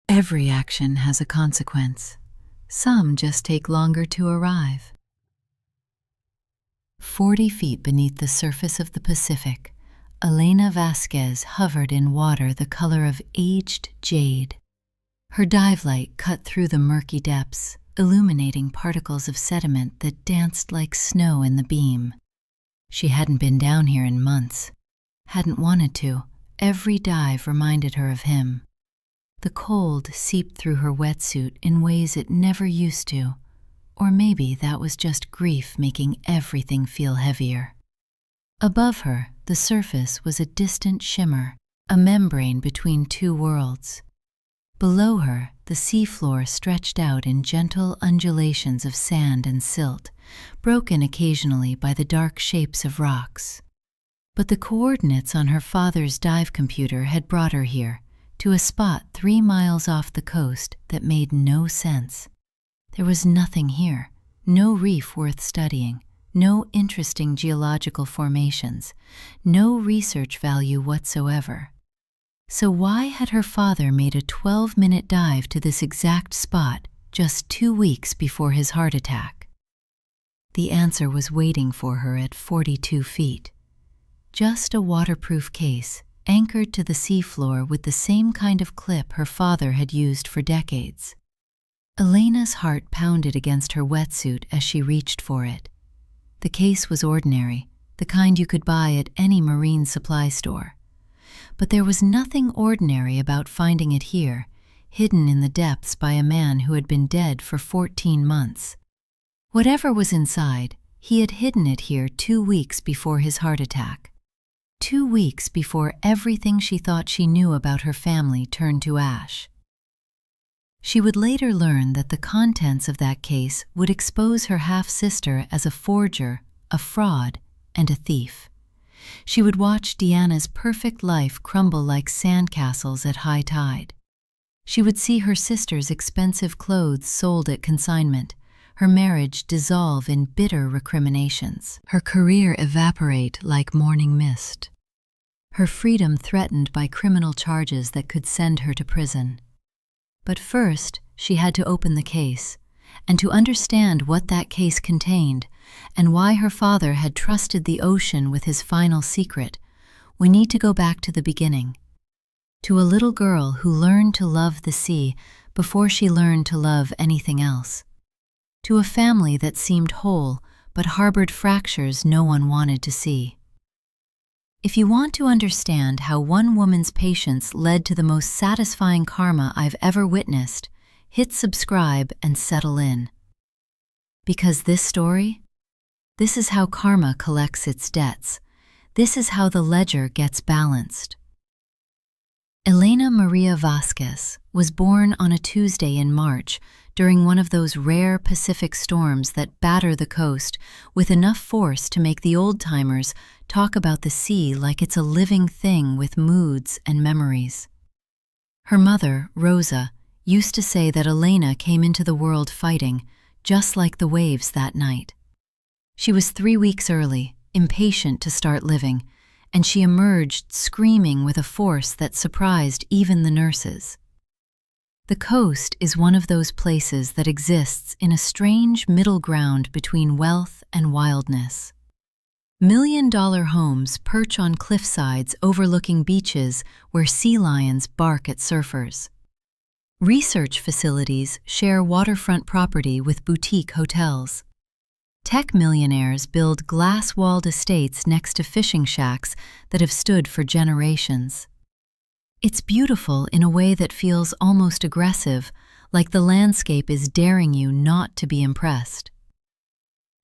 Every action has a consequence. Some just take longer to arrive. 40 feet beneath the surface of the Pacific, Elena Vasquez hovered in water the color of aged jade. Her dive light cut through the murky depths, illuminating particles of sediment that danced like snow in the beam. She hadn't been down here in months. Hadn't wanted to. Every dive reminded her of him. The cold seeped through her wetsuit in ways it never used to, or maybe that was just grief making everything feel heavier. Above her, the surface was a distant shimmer, a membrane between two worlds. Below her, the seafloor stretched out in gentle undulations of sand and silt, broken occasionally by the dark shapes of rocks. But the coordinates on her father's dive computer had brought her here, to a spot 3 miles off the coast that made no sense. There was nothing here, no reef worth studying, no interesting geological formations, no research value whatsoever. So why had her father made a 12-minute dive to this exact spot just 2 weeks before his heart attack? The answer was waiting for her at 42 feet. Just a waterproof case, anchored to the seafloor with the same kind of clip her father had used for decades. Elena's heart pounded against her wetsuit as she reached for it. The case was ordinary, the kind you could buy at any marine supply store. But there was nothing ordinary about finding it here, hidden in the depths by a man who had been dead for 14 months. Whatever was inside, he had hidden it here 2 weeks before his heart attack. 2 weeks before everything she thought she knew about her family turned to ash. She would later learn that the contents of that case would expose her half-sister as a forger, a fraud, and a thief. She would watch Deanna's perfect life crumble like sandcastles at high tide. She would see her sister's expensive clothes sold at consignment, her marriage dissolve in bitter recriminations, her career evaporate like morning mist, her freedom threatened by criminal charges that could send her to prison. But first, she had to open the case, and to understand what that case contained and why her father had trusted the ocean with his final secret, we need to go back to the beginning. To a little girl who learned to love the sea before she learned to love anything else. To a family that seemed whole but harbored fractures no one wanted to see. If you want to understand how one woman's patience led to the most satisfying karma I've ever witnessed, hit subscribe and settle in. Because this story, this is how karma collects its debts. This is how the ledger gets balanced. Elena Maria Vasquez was born on a Tuesday in March during one of those rare Pacific storms that batter the coast with enough force to make the old-timers talk about the sea like it's a living thing with moods and memories. Her mother, Rosa, used to say that Elena came into the world fighting, just like the waves that night. She was 3 weeks early, impatient to start living, and she emerged screaming with a force that surprised even the nurses. The coast is one of those places that exists in a strange middle ground between wealth and wildness. $1-million homes perch on cliffsides overlooking beaches where sea lions bark at surfers. Research facilities share waterfront property with boutique hotels. Tech millionaires build glass-walled estates next to fishing shacks that have stood for generations. It's beautiful in a way that feels almost aggressive, like the landscape is daring you not to be impressed.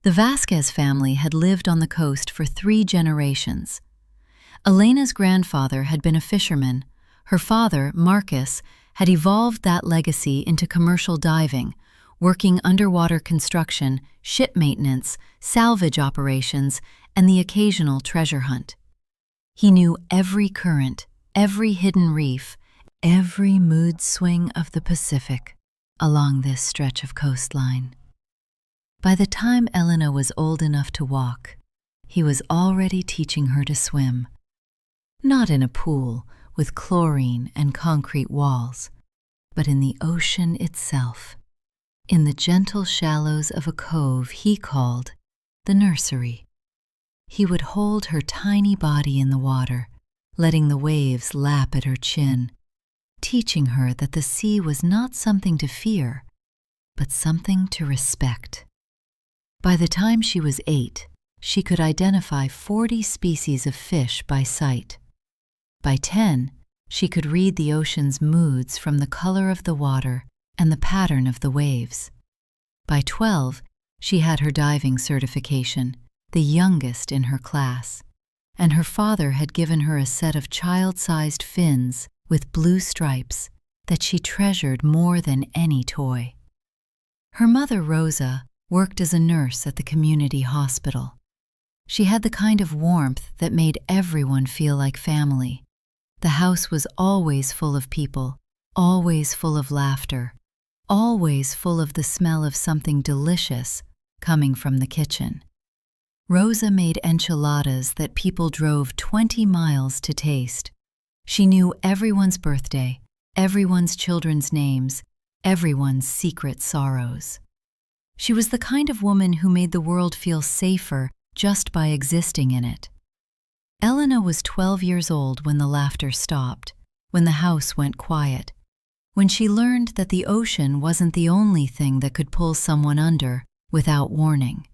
The Vasquez family had lived on the coast for 3 generations. Elena's grandfather had been a fisherman. Her father, Marcus, had evolved that legacy into commercial diving, working underwater construction, ship maintenance, salvage operations, and the occasional treasure hunt. He knew every current, every hidden reef, every mood swing of the Pacific along this stretch of coastline. By the time Elena was old enough to walk, he was already teaching her to swim. Not in a pool with chlorine and concrete walls, but in the ocean itself, in the gentle shallows of a cove he called the nursery. He would hold her tiny body in the water, letting the waves lap at her chin, teaching her that the sea was not something to fear, but something to respect. By the time she was 8, she could identify 40 species of fish by sight. By 10, she could read the ocean's moods from the color of the water and the pattern of the waves. By 12, she had her diving certification, the youngest in her class, and her father had given her a set of child-sized fins with blue stripes that she treasured more than any toy. Her mother, Rosa, worked as a nurse at the community hospital. She had the kind of warmth that made everyone feel like family. The house was always full of people, always full of laughter, always full of the smell of something delicious coming from the kitchen. Rosa made enchiladas that people drove 20 miles to taste. She knew everyone's birthday, everyone's children's names, everyone's secret sorrows. She was the kind of woman who made the world feel safer just by existing in it. Elena was 12 years old when the laughter stopped, when the house went quiet, when she learned that the ocean wasn't the only thing that could pull someone under without warning.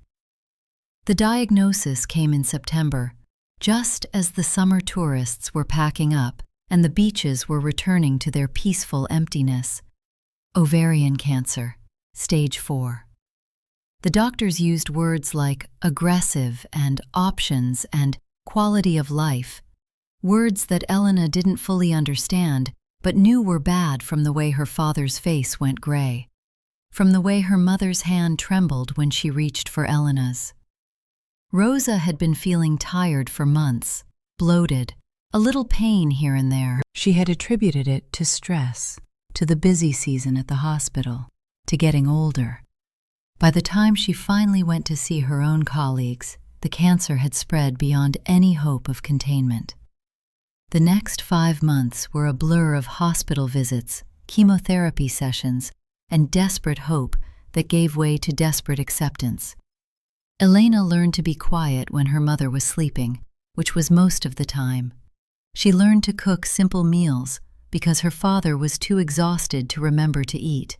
The diagnosis came in September, just as the summer tourists were packing up and the beaches were returning to their peaceful emptiness. Ovarian cancer, stage 4. The doctors used words like aggressive and options and quality of life, words that Elena didn't fully understand but knew were bad from the way her father's face went gray, from the way her mother's hand trembled when she reached for Elena's. Rosa had been feeling tired for months, bloated, a little pain here and there. She had attributed it to stress, to the busy season at the hospital, to getting older. By the time she finally went to see her own colleagues, the cancer had spread beyond any hope of containment. The next 5 months were a blur of hospital visits, chemotherapy sessions, and desperate hope that gave way to desperate acceptance. Elena learned to be quiet when her mother was sleeping, which was most of the time. She learned to cook simple meals because her father was too exhausted to remember to eat.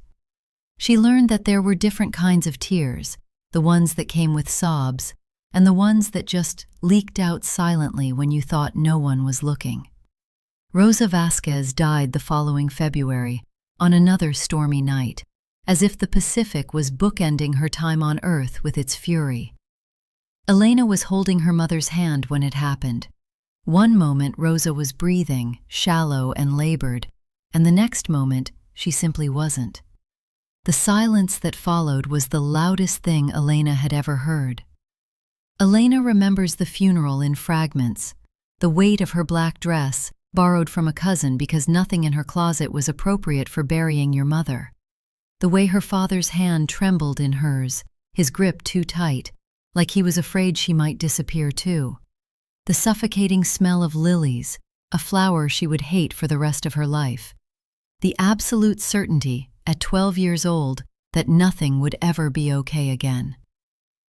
She learned that there were different kinds of tears, the ones that came with sobs, and the ones that just leaked out silently when you thought no one was looking. Rosa Vasquez died the following February, on another stormy night, as if the Pacific was bookending her time on Earth with its fury. Elena was holding her mother's hand when it happened. One moment Rosa was breathing, shallow and labored, and the next moment she simply wasn't. The silence that followed was the loudest thing Elena had ever heard. Elena remembers the funeral in fragments, the weight of her black dress, borrowed from a cousin because nothing in her closet was appropriate for burying your mother. The way her father's hand trembled in hers, his grip too tight, like he was afraid she might disappear too. The suffocating smell of lilies, a flower she would hate for the rest of her life. The absolute certainty, at 12 years old, that nothing would ever be okay again.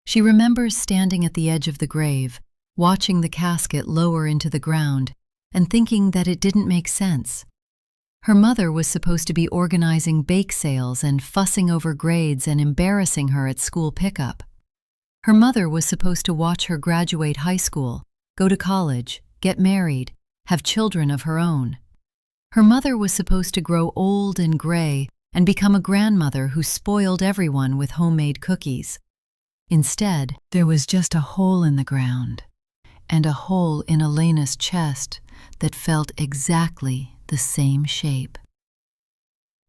She remembers standing at the edge of the grave, watching the casket lower into the ground, and thinking that it didn't make sense. Her mother was supposed to be organizing bake sales and fussing over grades and embarrassing her at school pickup. Her mother was supposed to watch her graduate high school, go to college, get married, have children of her own. Her mother was supposed to grow old and gray and become a grandmother who spoiled everyone with homemade cookies. Instead, there was just a hole in the ground, and a hole in Elena's chest that felt exactly the same shape.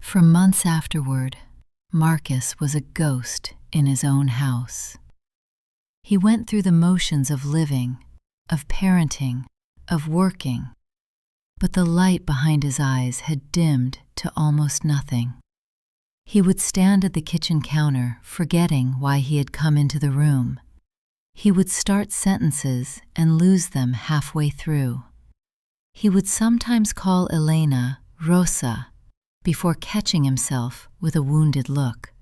For months afterward, Marcus was a ghost in his own house. He went through the motions of living, of parenting, of working, but the light behind his eyes had dimmed to almost nothing. He would stand at the kitchen counter, forgetting why he had come into the room. He would start sentences and lose them halfway through. He would sometimes call Elena Rosa, before catching himself with a wounded look.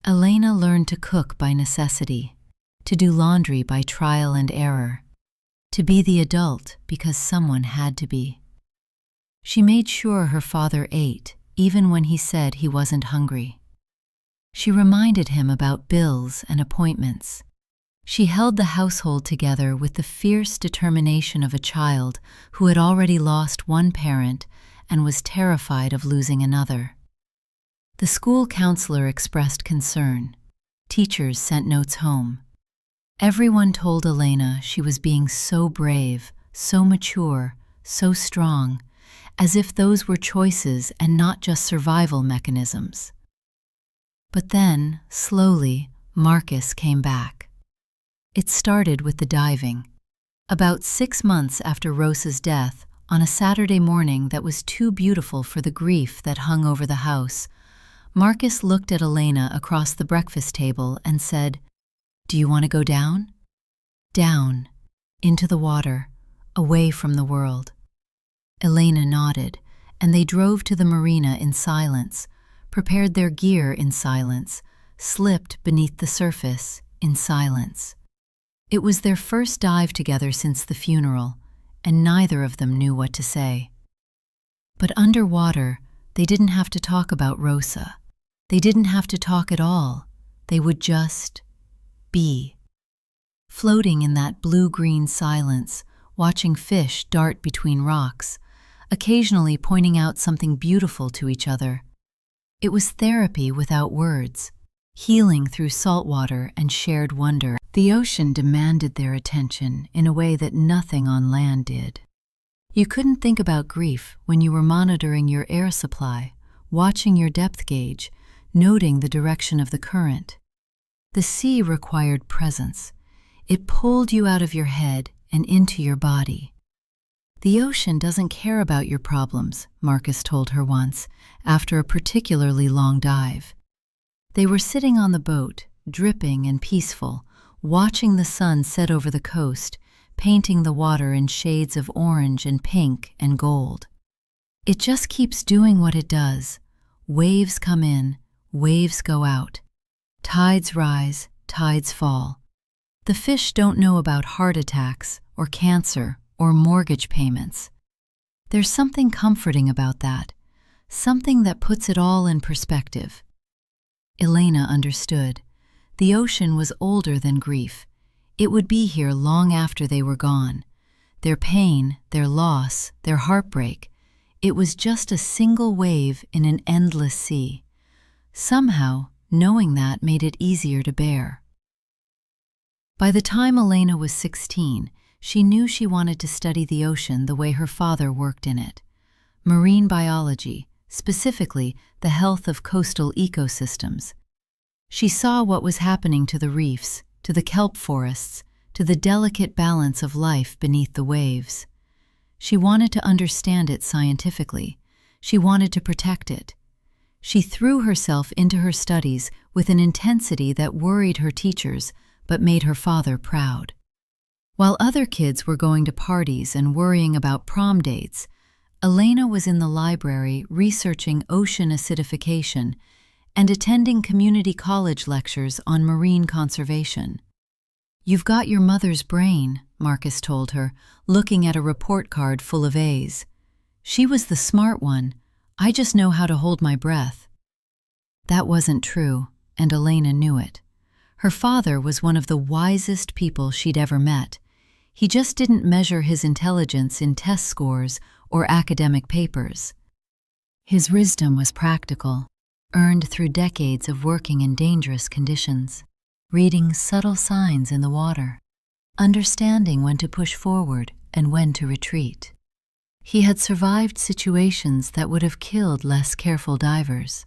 Elena learned to cook by necessity, to do laundry by trial and error, to be the adult because someone had to be. She made sure her father ate, even when he said he wasn't hungry. She reminded him about bills and appointments. She held the household together with the fierce determination of a child who had already lost one parent and was terrified of losing another. The school counselor expressed concern. Teachers sent notes home. Everyone told Elena she was being so brave, so mature, so strong, as if those were choices and not just survival mechanisms. But then, slowly, Marcus came back. It started with the diving. About 6 months after Rosa's death, on a Saturday morning that was too beautiful for the grief that hung over the house, Marcus looked at Elena across the breakfast table and said, "Do you want to go down?" Down, into the water, away from the world. Elena nodded, and they drove to the marina in silence, prepared their gear in silence, slipped beneath the surface in silence. It was their first dive together since the funeral, and neither of them knew what to say. But underwater, they didn't have to talk about Rosa. They didn't have to talk at all. They would just be. Floating in that blue-green silence, watching fish dart between rocks, occasionally pointing out something beautiful to each other. It was therapy without words, healing through salt water and shared wonder. The ocean demanded their attention in a way that nothing on land did. You couldn't think about grief when you were monitoring your air supply, watching your depth gauge, noting the direction of the current. The sea required presence. It pulled you out of your head and into your body. "The ocean doesn't care about your problems," Marcus told her once, after a particularly long dive. They were sitting on the boat, dripping and peaceful, watching the sun set over the coast, painting the water in shades of orange and pink and gold. It just keeps doing what it does. Waves come in, waves go out. Tides rise, tides fall. The fish don't know about heart attacks or cancer or mortgage payments. There's something comforting about that, something that puts it all in perspective. Elena understood. The ocean was older than grief. It would be here long after they were gone. Their pain, their loss, their heartbreak, it was just a single wave in an endless sea. Somehow, knowing that made it easier to bear. By the time Elena was 16, she knew she wanted to study the ocean the way her father worked in it. Marine biology, specifically the health of coastal ecosystems. She saw what was happening to the reefs, to the kelp forests, to the delicate balance of life beneath the waves. She wanted to understand it scientifically. She wanted to protect it. She threw herself into her studies with an intensity that worried her teachers but made her father proud. While other kids were going to parties and worrying about prom dates, Elena was in the library researching ocean acidification and attending community college lectures on marine conservation. "You've got your mother's brain," Marcus told her, looking at a report card full of A's. "She was the smart one. I just know how to hold my breath." That wasn't true, and Elena knew it. Her father was one of the wisest people she'd ever met. He just didn't measure his intelligence in test scores or academic papers. His wisdom was practical, earned through decades of working in dangerous conditions, reading subtle signs in the water, understanding when to push forward and when to retreat. He had survived situations that would have killed less careful divers.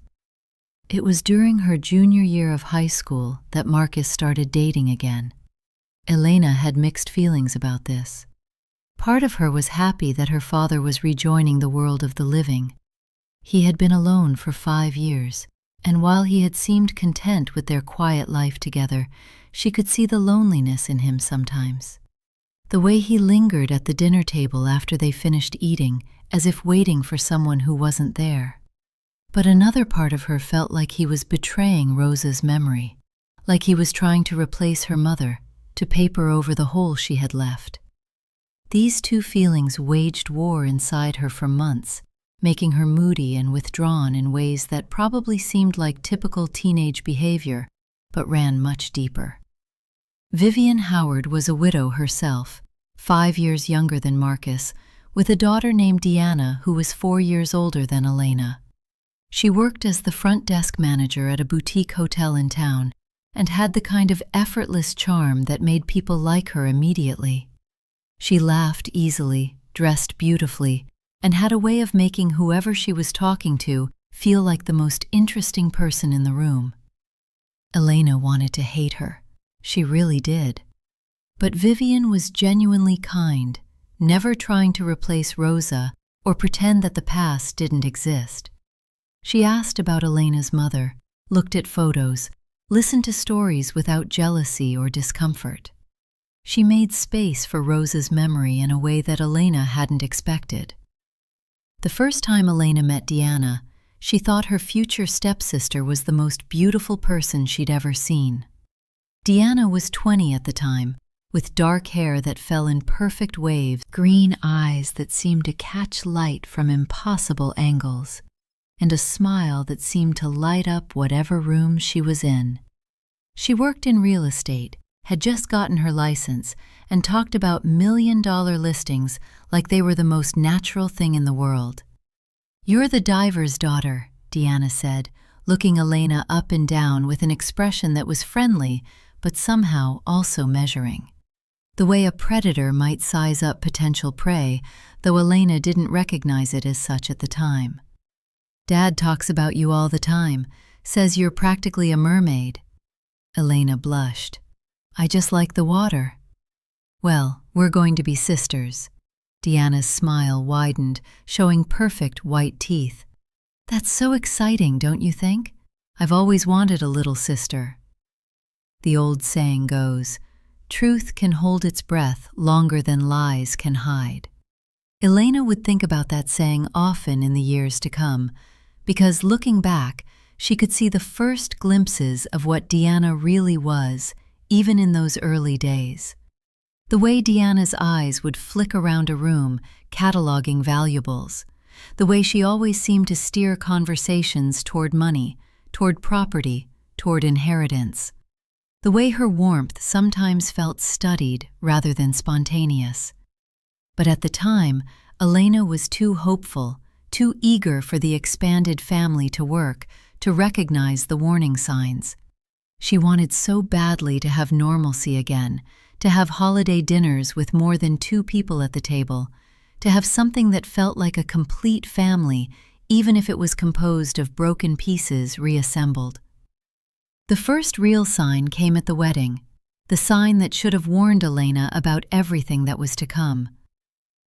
It was during her junior year of high school that Marcus started dating again. Elena had mixed feelings about this. Part of her was happy that her father was rejoining the world of the living. He had been alone for 5 years, and while he had seemed content with their quiet life together, she could see the loneliness in him sometimes. The way he lingered at the dinner table after they finished eating, as if waiting for someone who wasn't there. But another part of her felt like he was betraying Rosa's memory, like he was trying to replace her mother, to paper over the hole she had left. These two feelings waged war inside her for months, making her moody and withdrawn in ways that probably seemed like typical teenage behavior, but ran much deeper. Vivian Howard was a widow herself, 5 years younger than Marcus, with a daughter named Deanna who was 4 years older than Elena. She worked as the front desk manager at a boutique hotel in town and had the kind of effortless charm that made people like her immediately. She laughed easily, dressed beautifully, and had a way of making whoever she was talking to feel like the most interesting person in the room. Elena wanted to hate her. She really did. But Vivian was genuinely kind, never trying to replace Rosa or pretend that the past didn't exist. She asked about Elena's mother, looked at photos, listened to stories without jealousy or discomfort. She made space for Rosa's memory in a way that Elena hadn't expected. The first time Elena met Deanna, she thought her future stepsister was the most beautiful person she'd ever seen. Deanna was 20 at the time, with dark hair that fell in perfect waves, green eyes that seemed to catch light from impossible angles, and a smile that seemed to light up whatever room she was in. She worked in real estate, had just gotten her license, and talked about million-dollar listings like they were the most natural thing in the world. "You're the diver's daughter," Deanna said, looking Elena up and down with an expression that was friendly, but somehow also measuring. The way a predator might size up potential prey, though Elena didn't recognize it as such at the time. "Dad talks about you all the time, says you're practically a mermaid." Elena blushed. "I just like the water." "Well, we're going to be sisters." Deanna's smile widened, showing perfect white teeth. "That's so exciting, don't you think? I've always wanted a little sister." The old saying goes, "Truth can hold its breath longer than lies can hide." Elena would think about that saying often in the years to come, because looking back, she could see the first glimpses of what Deanna really was, even in those early days. The way Deanna's eyes would flick around a room, cataloging valuables. The way she always seemed to steer conversations toward money, toward property, toward inheritance. The way her warmth sometimes felt studied rather than spontaneous. But at the time, Elena was too hopeful, too eager for the expanded family to work, to recognize the warning signs. She wanted so badly to have normalcy again, to have holiday dinners with more than 2 people at the table, to have something that felt like a complete family, even if it was composed of broken pieces reassembled. The first real sign came at the wedding, the sign that should have warned Elena about everything that was to come.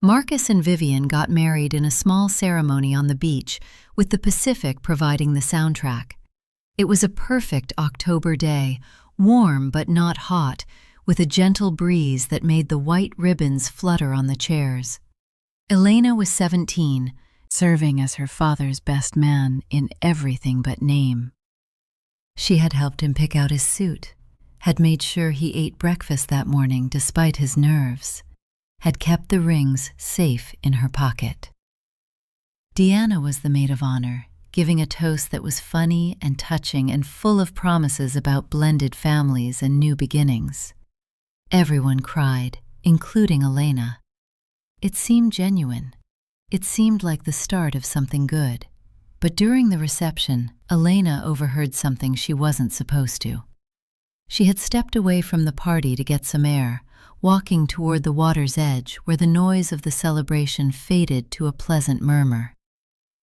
Marcus and Vivian got married in a small ceremony on the beach, with the Pacific providing the soundtrack. It was a perfect October day, warm but not hot, with a gentle breeze that made the white ribbons flutter on the chairs. Elena was 17, serving as her father's best man in everything but name. She had helped him pick out his suit, had made sure he ate breakfast that morning despite his nerves, had kept the rings safe in her pocket. Deanna was the maid of honor, giving a toast that was funny and touching and full of promises about blended families and new beginnings. Everyone cried, including Elena. It seemed genuine. It seemed like the start of something good. But during the reception, Elena overheard something she wasn't supposed to. She had stepped away from the party to get some air, walking toward the water's edge where the noise of the celebration faded to a pleasant murmur.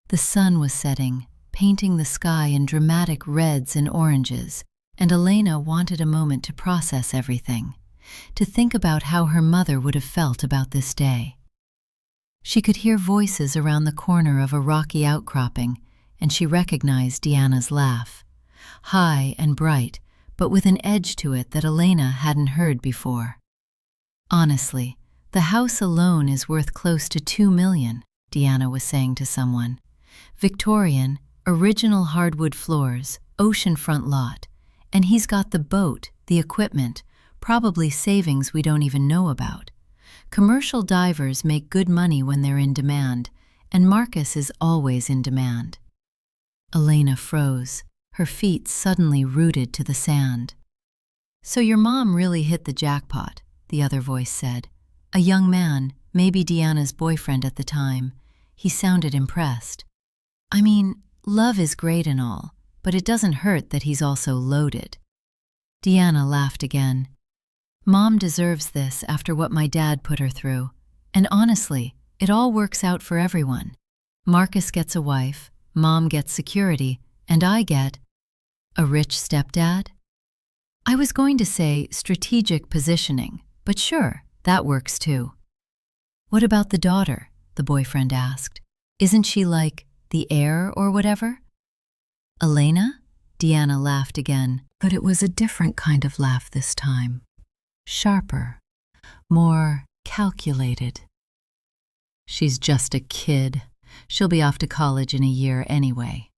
The sun was setting, painting the sky in dramatic reds and oranges, and Elena wanted a moment to process everything, to think about how her mother would have felt about this day. She could hear voices around the corner of a rocky outcropping, and she recognized Deanna's laugh, high and bright, but with an edge to it that Elena hadn't heard before. "Honestly, the house alone is worth close to $2 million, Deanna was saying to someone. "Victorian, Original hardwood floors, oceanfront lot, and he's got the boat, the equipment, probably savings we don't even know about. Commercial divers make good money when they're in demand, and Marcus is always in demand. Elena froze, her feet suddenly rooted to the sand. So your mom really hit the jackpot, the other voice said. A young man, maybe Deanna's boyfriend at the time. He sounded impressed. I mean, love is great and all, but it doesn't hurt that he's also loaded. Deanna laughed again. Mom deserves this after what my dad put her through. And honestly, it all works out for everyone. Marcus gets a wife, Mom gets security, and I get a rich stepdad? I was going to say strategic positioning, but sure, that works too. What about the daughter? The boyfriend asked. Isn't she like the heir or whatever? Elena? Deanna laughed again, but it was a different kind of laugh this time. Sharper, more calculated. She's just a kid. She'll be off to college in a year anyway.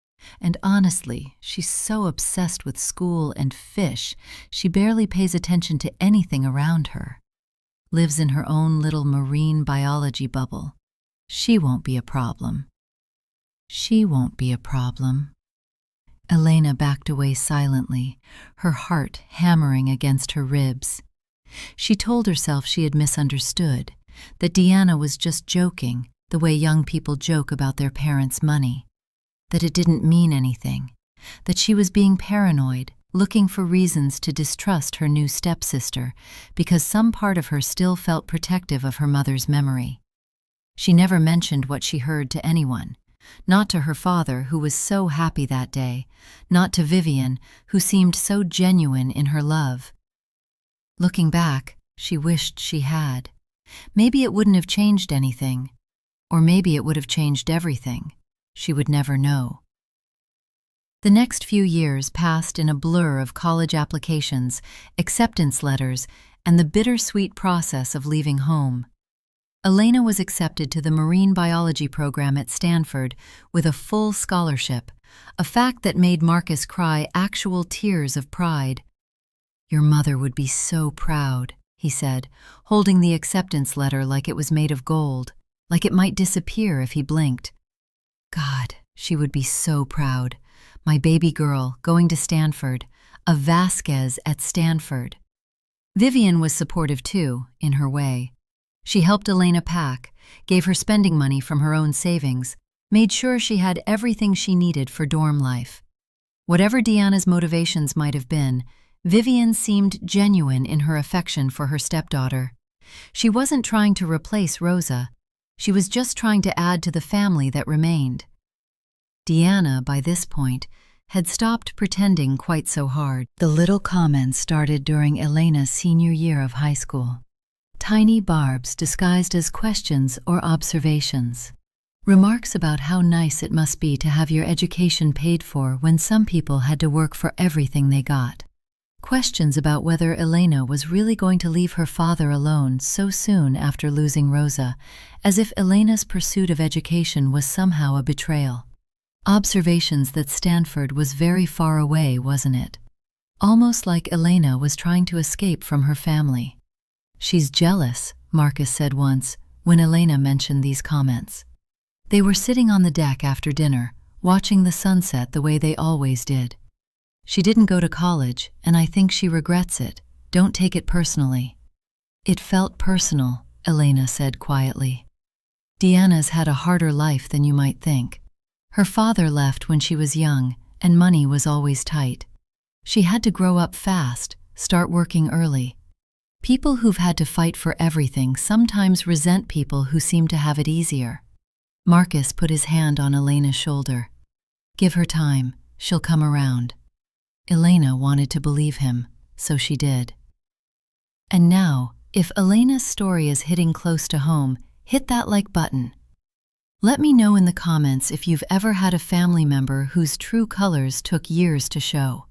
And honestly, she's so obsessed with school and fish, she barely pays attention to anything around her. Lives in her own little marine biology bubble. She won't be a problem. She won't be a problem. Elena backed away silently, her heart hammering against her ribs. She told herself she had misunderstood, that Deanna was just joking, the way young people joke about their parents' money. That it didn't mean anything, that she was being paranoid, looking for reasons to distrust her new stepsister because some part of her still felt protective of her mother's memory. She never mentioned what she heard to anyone, not to her father, who was so happy that day, not to Vivian, who seemed so genuine in her love. Looking back, she wished she had. Maybe it wouldn't have changed anything, or maybe it would have changed everything. She would never know. The next few years passed in a blur of college applications, acceptance letters, and the bittersweet process of leaving home. Elena was accepted to the marine biology program at Stanford with a full scholarship, a fact that made Marcus cry actual tears of pride. Your mother would be so proud, he said, holding the acceptance letter like it was made of gold, like it might disappear if he blinked. God, she would be so proud. My baby girl going to Stanford, a Vasquez at Stanford. Vivian was supportive too, in her way. She helped Elena pack, gave her spending money from her own savings, made sure she had everything she needed for dorm life. Whatever Deanna's motivations might have been, Vivian seemed genuine in her affection for her stepdaughter. She wasn't trying to replace Rosa. She was just trying to add to the family that remained. Deanna, by this point, had stopped pretending quite so hard. The little comments started during Elena's senior year of high school. Tiny barbs disguised as questions or observations. Remarks about how nice it must be to have your education paid for when some people had to work for everything they got. Questions about whether Elena was really going to leave her father alone so soon after losing Rosa, as if Elena's pursuit of education was somehow a betrayal. Observations that Stanford was very far away, wasn't it? Almost like Elena was trying to escape from her family. She's jealous, Marcus said once, when Elena mentioned these comments. They were sitting on the deck after dinner, watching the sunset the way they always did. She didn't go to college, and I think she regrets it. Don't take it personally. It felt personal, Elena said quietly. Deanna's had a harder life than you might think. Her father left when she was young, and money was always tight. She had to grow up fast, start working early. People who've had to fight for everything sometimes resent people who seem to have it easier. Marcus put his hand on Elena's shoulder. Give her time, she'll come around. Elena wanted to believe him, so she did. And now, if Elena's story is hitting close to home, hit that like button. Let me know in the comments if you've ever had a family member whose true colors took years to show.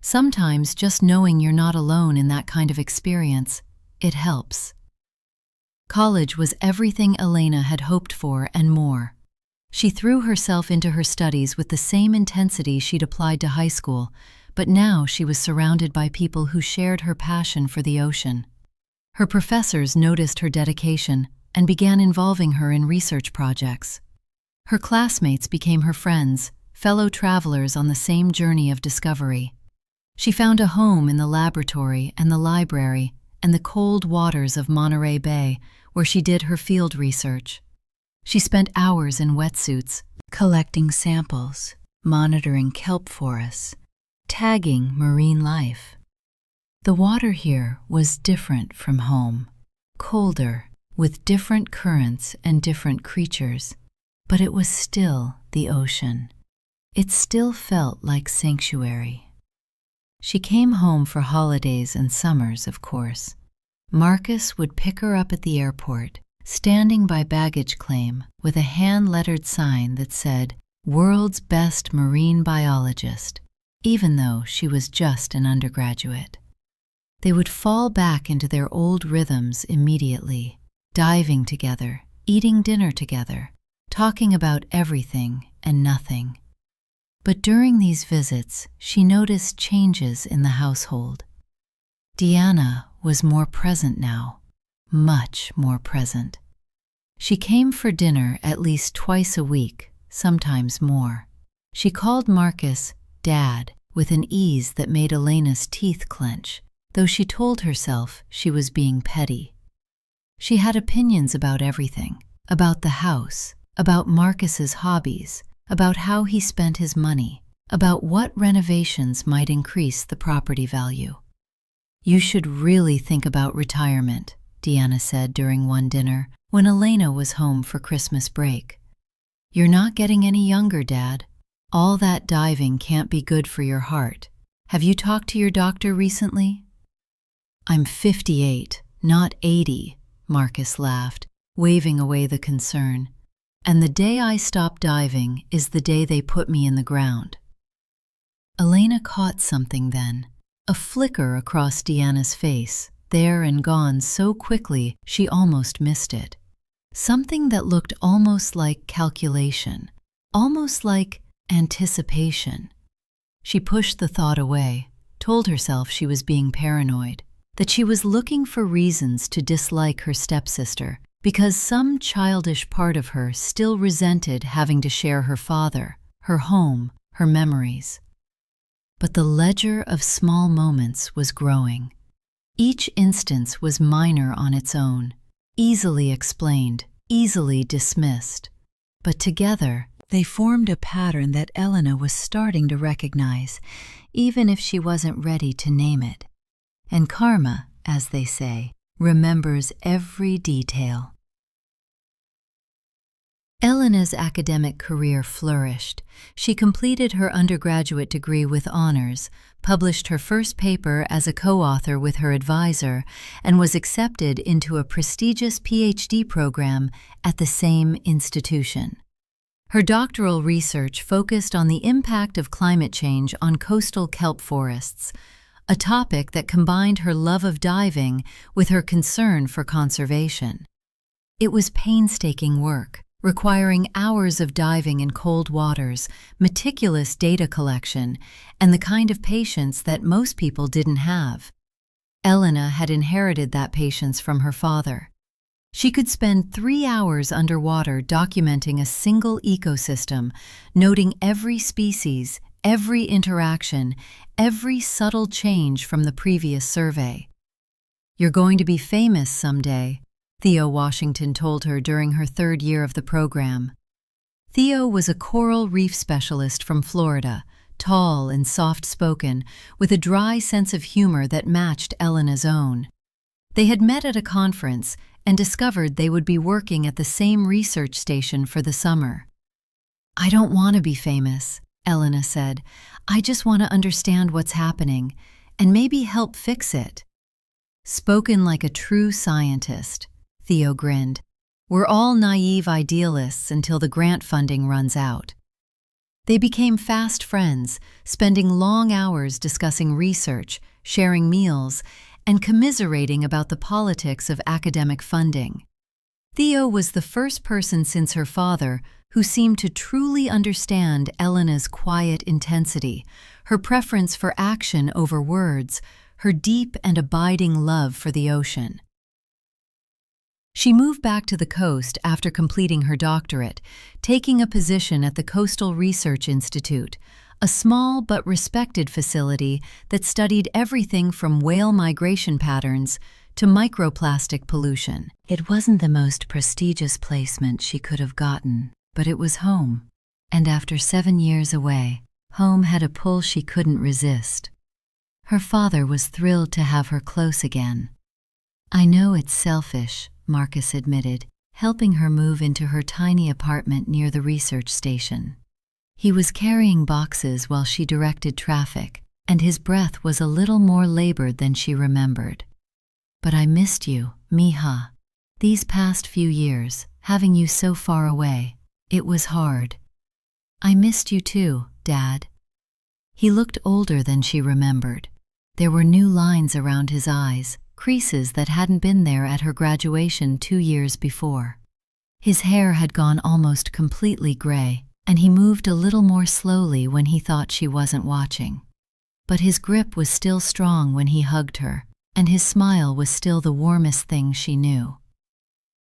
Sometimes just knowing you're not alone in that kind of experience, it helps. College was everything Elena had hoped for and more. She threw herself into her studies with the same intensity she'd applied to high school, but now she was surrounded by people who shared her passion for the ocean. Her professors noticed her dedication and began involving her in research projects. Her classmates became her friends, fellow travelers on the same journey of discovery. She found a home in the laboratory and the library and the cold waters of Monterey Bay, where she did her field research. She spent hours in wetsuits, collecting samples, monitoring kelp forests, tagging marine life. The water here was different from home, colder, with different currents and different creatures, but it was still the ocean. It still felt like sanctuary. She came home for holidays and summers, of course. Marcus would pick her up at the airport, standing by baggage claim with a hand-lettered sign that said, "World's Best Marine Biologist," even though she was just an undergraduate. They would fall back into their old rhythms immediately, diving together, eating dinner together, talking about everything and nothing. But during these visits, she noticed changes in the household. Deanna was more present now, much more present. She came for dinner at least twice a week, sometimes more. She called Marcus Dad with an ease that made Elena's teeth clench, though she told herself she was being petty. She had opinions about everything, about the house, about Marcus's hobbies, about how he spent his money, about what renovations might increase the property value. "You should really think about retirement," Deanna said during one dinner when Elena was home for Christmas break. "You're not getting any younger, Dad. All that diving can't be good for your heart. Have you talked to your doctor recently?" "I'm 58, not 80, Marcus laughed, waving away the concern. "And the day I stop diving is the day they put me in the ground." Elena caught something then, a flicker across Deanna's face, there and gone so quickly she almost missed it. Something that looked almost like calculation, almost like anticipation. She pushed the thought away, told herself she was being paranoid, that she was looking for reasons to dislike her stepsister, because some childish part of her still resented having to share her father, her home, her memories. But the ledger of small moments was growing. Each instance was minor on its own, easily explained, easily dismissed. But together, they formed a pattern that Elena was starting to recognize, even if she wasn't ready to name it. And karma, as they say, remembers every detail. Elena's academic career flourished. She completed her undergraduate degree with honors, published her first paper as a co-author with her advisor, and was accepted into a prestigious PhD program at the same institution. Her doctoral research focused on the impact of climate change on coastal kelp forests, a topic that combined her love of diving with her concern for conservation. It was painstaking work, requiring hours of diving in cold waters, meticulous data collection, and the kind of patience that most people didn't have. Elena had inherited that patience from her father. She could spend 3 hours underwater documenting a single ecosystem, noting every species, every interaction, every subtle change from the previous survey. "You're going to be famous someday," Theo Washington told her during her 3rd year of the program. Theo was a coral reef specialist from Florida, tall and soft-spoken, with a dry sense of humor that matched Elena's own. They had met at a conference and discovered they would be working at the same research station for the summer. "I don't want to be famous," Elena said. "I just want to understand what's happening and maybe help fix it." "Spoken like a true scientist," Theo grinned. "We're all naive idealists until the grant funding runs out." They became fast friends, spending long hours discussing research, sharing meals, and commiserating about the politics of academic funding. Theo was the first person since her father who seemed to truly understand Elena's quiet intensity, her preference for action over words, her deep and abiding love for the ocean. She moved back to the coast after completing her doctorate, taking a position at the Coastal Research Institute, a small but respected facility that studied everything from whale migration patterns to microplastic pollution. It wasn't the most prestigious placement she could have gotten, but it was home. And after 7 years away, home had a pull she couldn't resist. Her father was thrilled to have her close again. "I know it's selfish," Marcus admitted, helping her move into her tiny apartment near the research station. He was carrying boxes while she directed traffic, and his breath was a little more labored than she remembered. "But I missed you, Mija. These past few years, having you so far away, it was hard." "I missed you too, Dad." He looked older than she remembered. There were new lines around his eyes, creases that hadn't been there at her graduation 2 years before. His hair had gone almost completely gray, and he moved a little more slowly when he thought she wasn't watching. But his grip was still strong when he hugged her, and his smile was still the warmest thing she knew.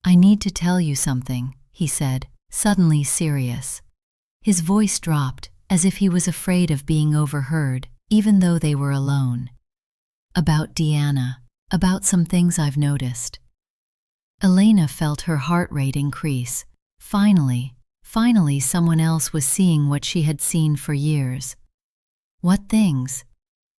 "I need to tell you something," he said, suddenly serious. His voice dropped, as if he was afraid of being overheard, even though they were alone. "About Deanna, about some things I've noticed." Elena felt her heart rate increase. Finally someone else was seeing what she had seen for years. "What things?"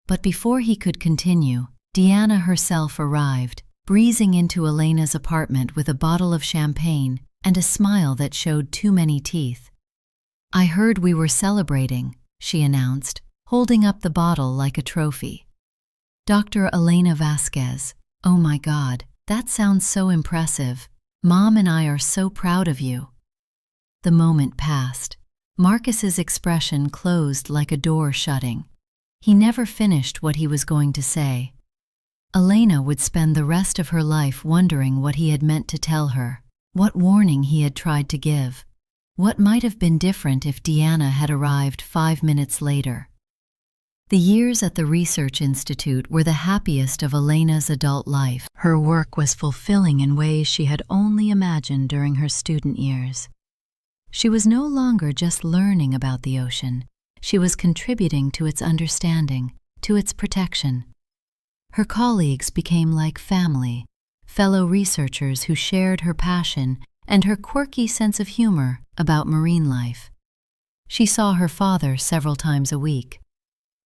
But before he could continue, Deanna herself arrived, breezing into Elena's apartment with a bottle of champagne and a smile that showed too many teeth. "I heard we were celebrating," she announced, holding up the bottle like a trophy. "Dr. Elena Vasquez, oh my God, that sounds so impressive. Mom and I are so proud of you." The moment passed. Marcus's expression closed like a door shutting. He never finished what he was going to say. Elena would spend the rest of her life wondering what he had meant to tell her, what warning he had tried to give, what might have been different if Deanna had arrived 5 minutes later. The years at the Research Institute were the happiest of Elena's adult life. Her work was fulfilling in ways she had only imagined during her student years. She was no longer just learning about the ocean. She was contributing to its understanding, to its protection. Her colleagues became like family, fellow researchers who shared her passion and her quirky sense of humor about marine life. She saw her father several times a week.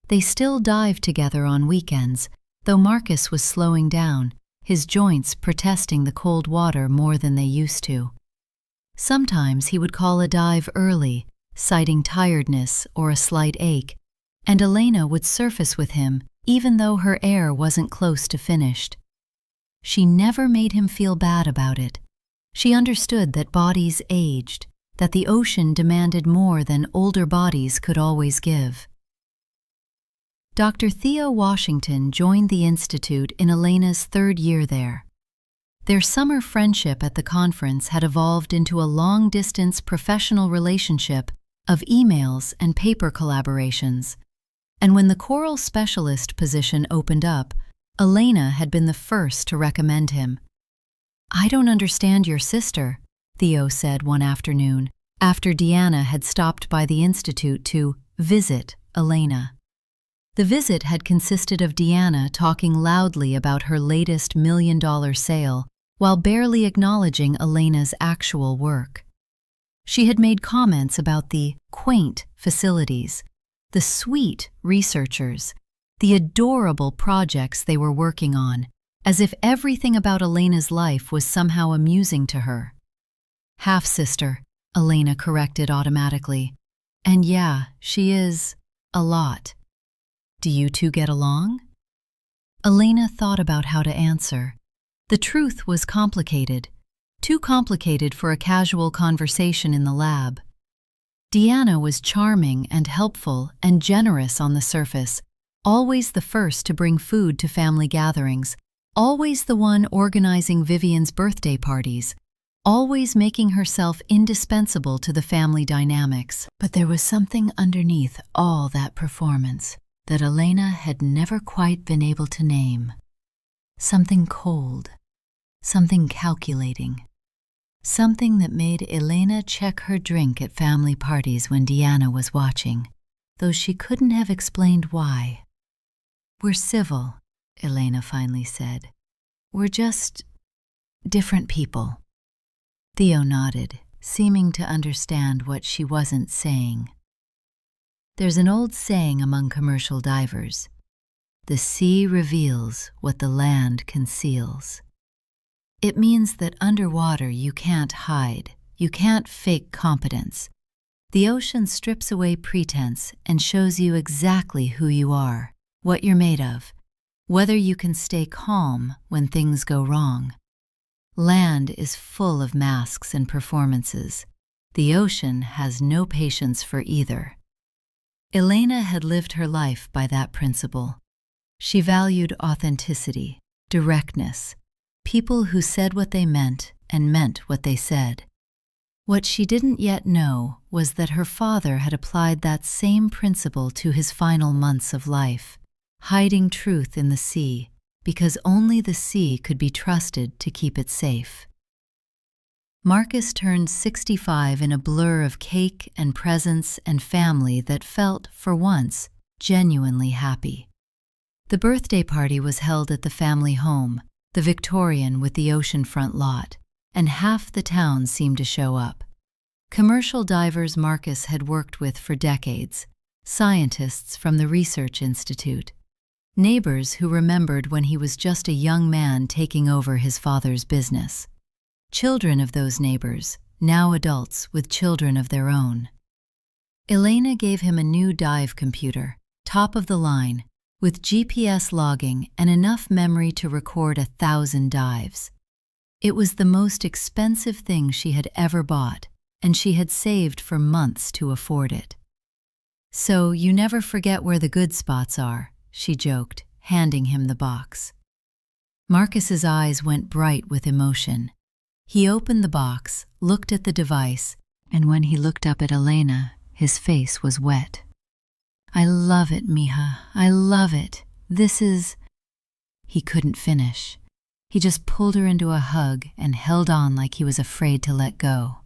They still dived together on weekends, though Marcus was slowing down, his joints protesting the cold water more than they used to. Sometimes he would call a dive early, citing tiredness or a slight ache, and Elena would surface with him even though her air wasn't close to finished. She never made him feel bad about it. She understood that bodies aged, that the ocean demanded more than older bodies could always give. Dr. Theo Washington joined the Institute in Elena's 3rd year there. Their summer friendship at the conference had evolved into a long-distance professional relationship of emails and paper collaborations. And when the coral specialist position opened up, Elena had been the first to recommend him. "I don't understand your sister," Theo said one afternoon, after Deanna had stopped by the Institute to visit Elena. The visit had consisted of Deanna talking loudly about her latest $1 million sale while barely acknowledging Elena's actual work. She had made comments about the quaint facilities, the sweet researchers, the adorable projects they were working on, as if everything about Elena's life was somehow amusing to her. "Half-sister," Elena corrected automatically. "And yeah, she is a lot. Do you two get along?" Elena thought about how to answer. The truth was complicated, too complicated for a casual conversation in the lab. Deanna was charming and helpful and generous on the surface, always the first to bring food to family gatherings, always the one organizing Vivian's birthday parties. always making herself indispensable to the family dynamics. But there was something underneath all that performance that Elena had never quite been able to name. Something cold, something calculating, something that made Elena check her drink at family parties when Deanna was watching, though she couldn't have explained why. "We're civil," Elena finally said. "We're just different people." Theo nodded, seeming to understand what she wasn't saying. There's an old saying among commercial divers: "The sea reveals what the land conceals." It means that underwater you can't hide, you can't fake competence. The ocean strips away pretense and shows you exactly who you are, what you're made of, whether you can stay calm when things go wrong. Land is full of masks and performances. The ocean has no patience for either. Elena had lived her life by that principle. She valued authenticity, directness, people who said what they meant and meant what they said. What she didn't yet know was that her father had applied that same principle to his final months of life, hiding truth in the sea, because only the sea could be trusted to keep it safe. Marcus turned 65 in a blur of cake and presents and family that felt, for once, genuinely happy. The birthday party was held at the family home, the Victorian with the oceanfront lot, and half the town seemed to show up. Commercial divers Marcus had worked with for decades, scientists from the Research Institute, neighbors who remembered when he was just a young man taking over his father's business. Children of those neighbors, now adults with children of their own. Elena gave him a new dive computer, top of the line, with GPS logging and enough memory to record 1,000 dives. It was the most expensive thing she had ever bought, and she had saved for months to afford it. "So you never forget where the good spots are," she joked, handing him the box. Marcus's eyes went bright with emotion. He opened the box, looked at the device, and when he looked up at Elena, his face was wet. "I love it, Mija. I love it. This is—" He couldn't finish. He just pulled her into a hug and held on like he was afraid to let go.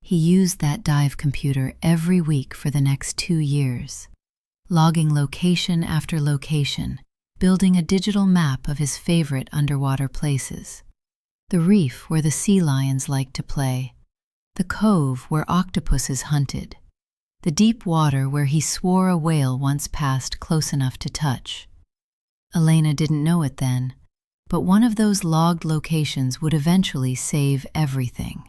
He used that dive computer every week for the next 2 years, logging location after location, building a digital map of his favorite underwater places. The reef where the sea lions liked to play, the cove where octopuses hunted, the deep water where he swore a whale once passed close enough to touch. Elena didn't know it then, but one of those logged locations would eventually save everything.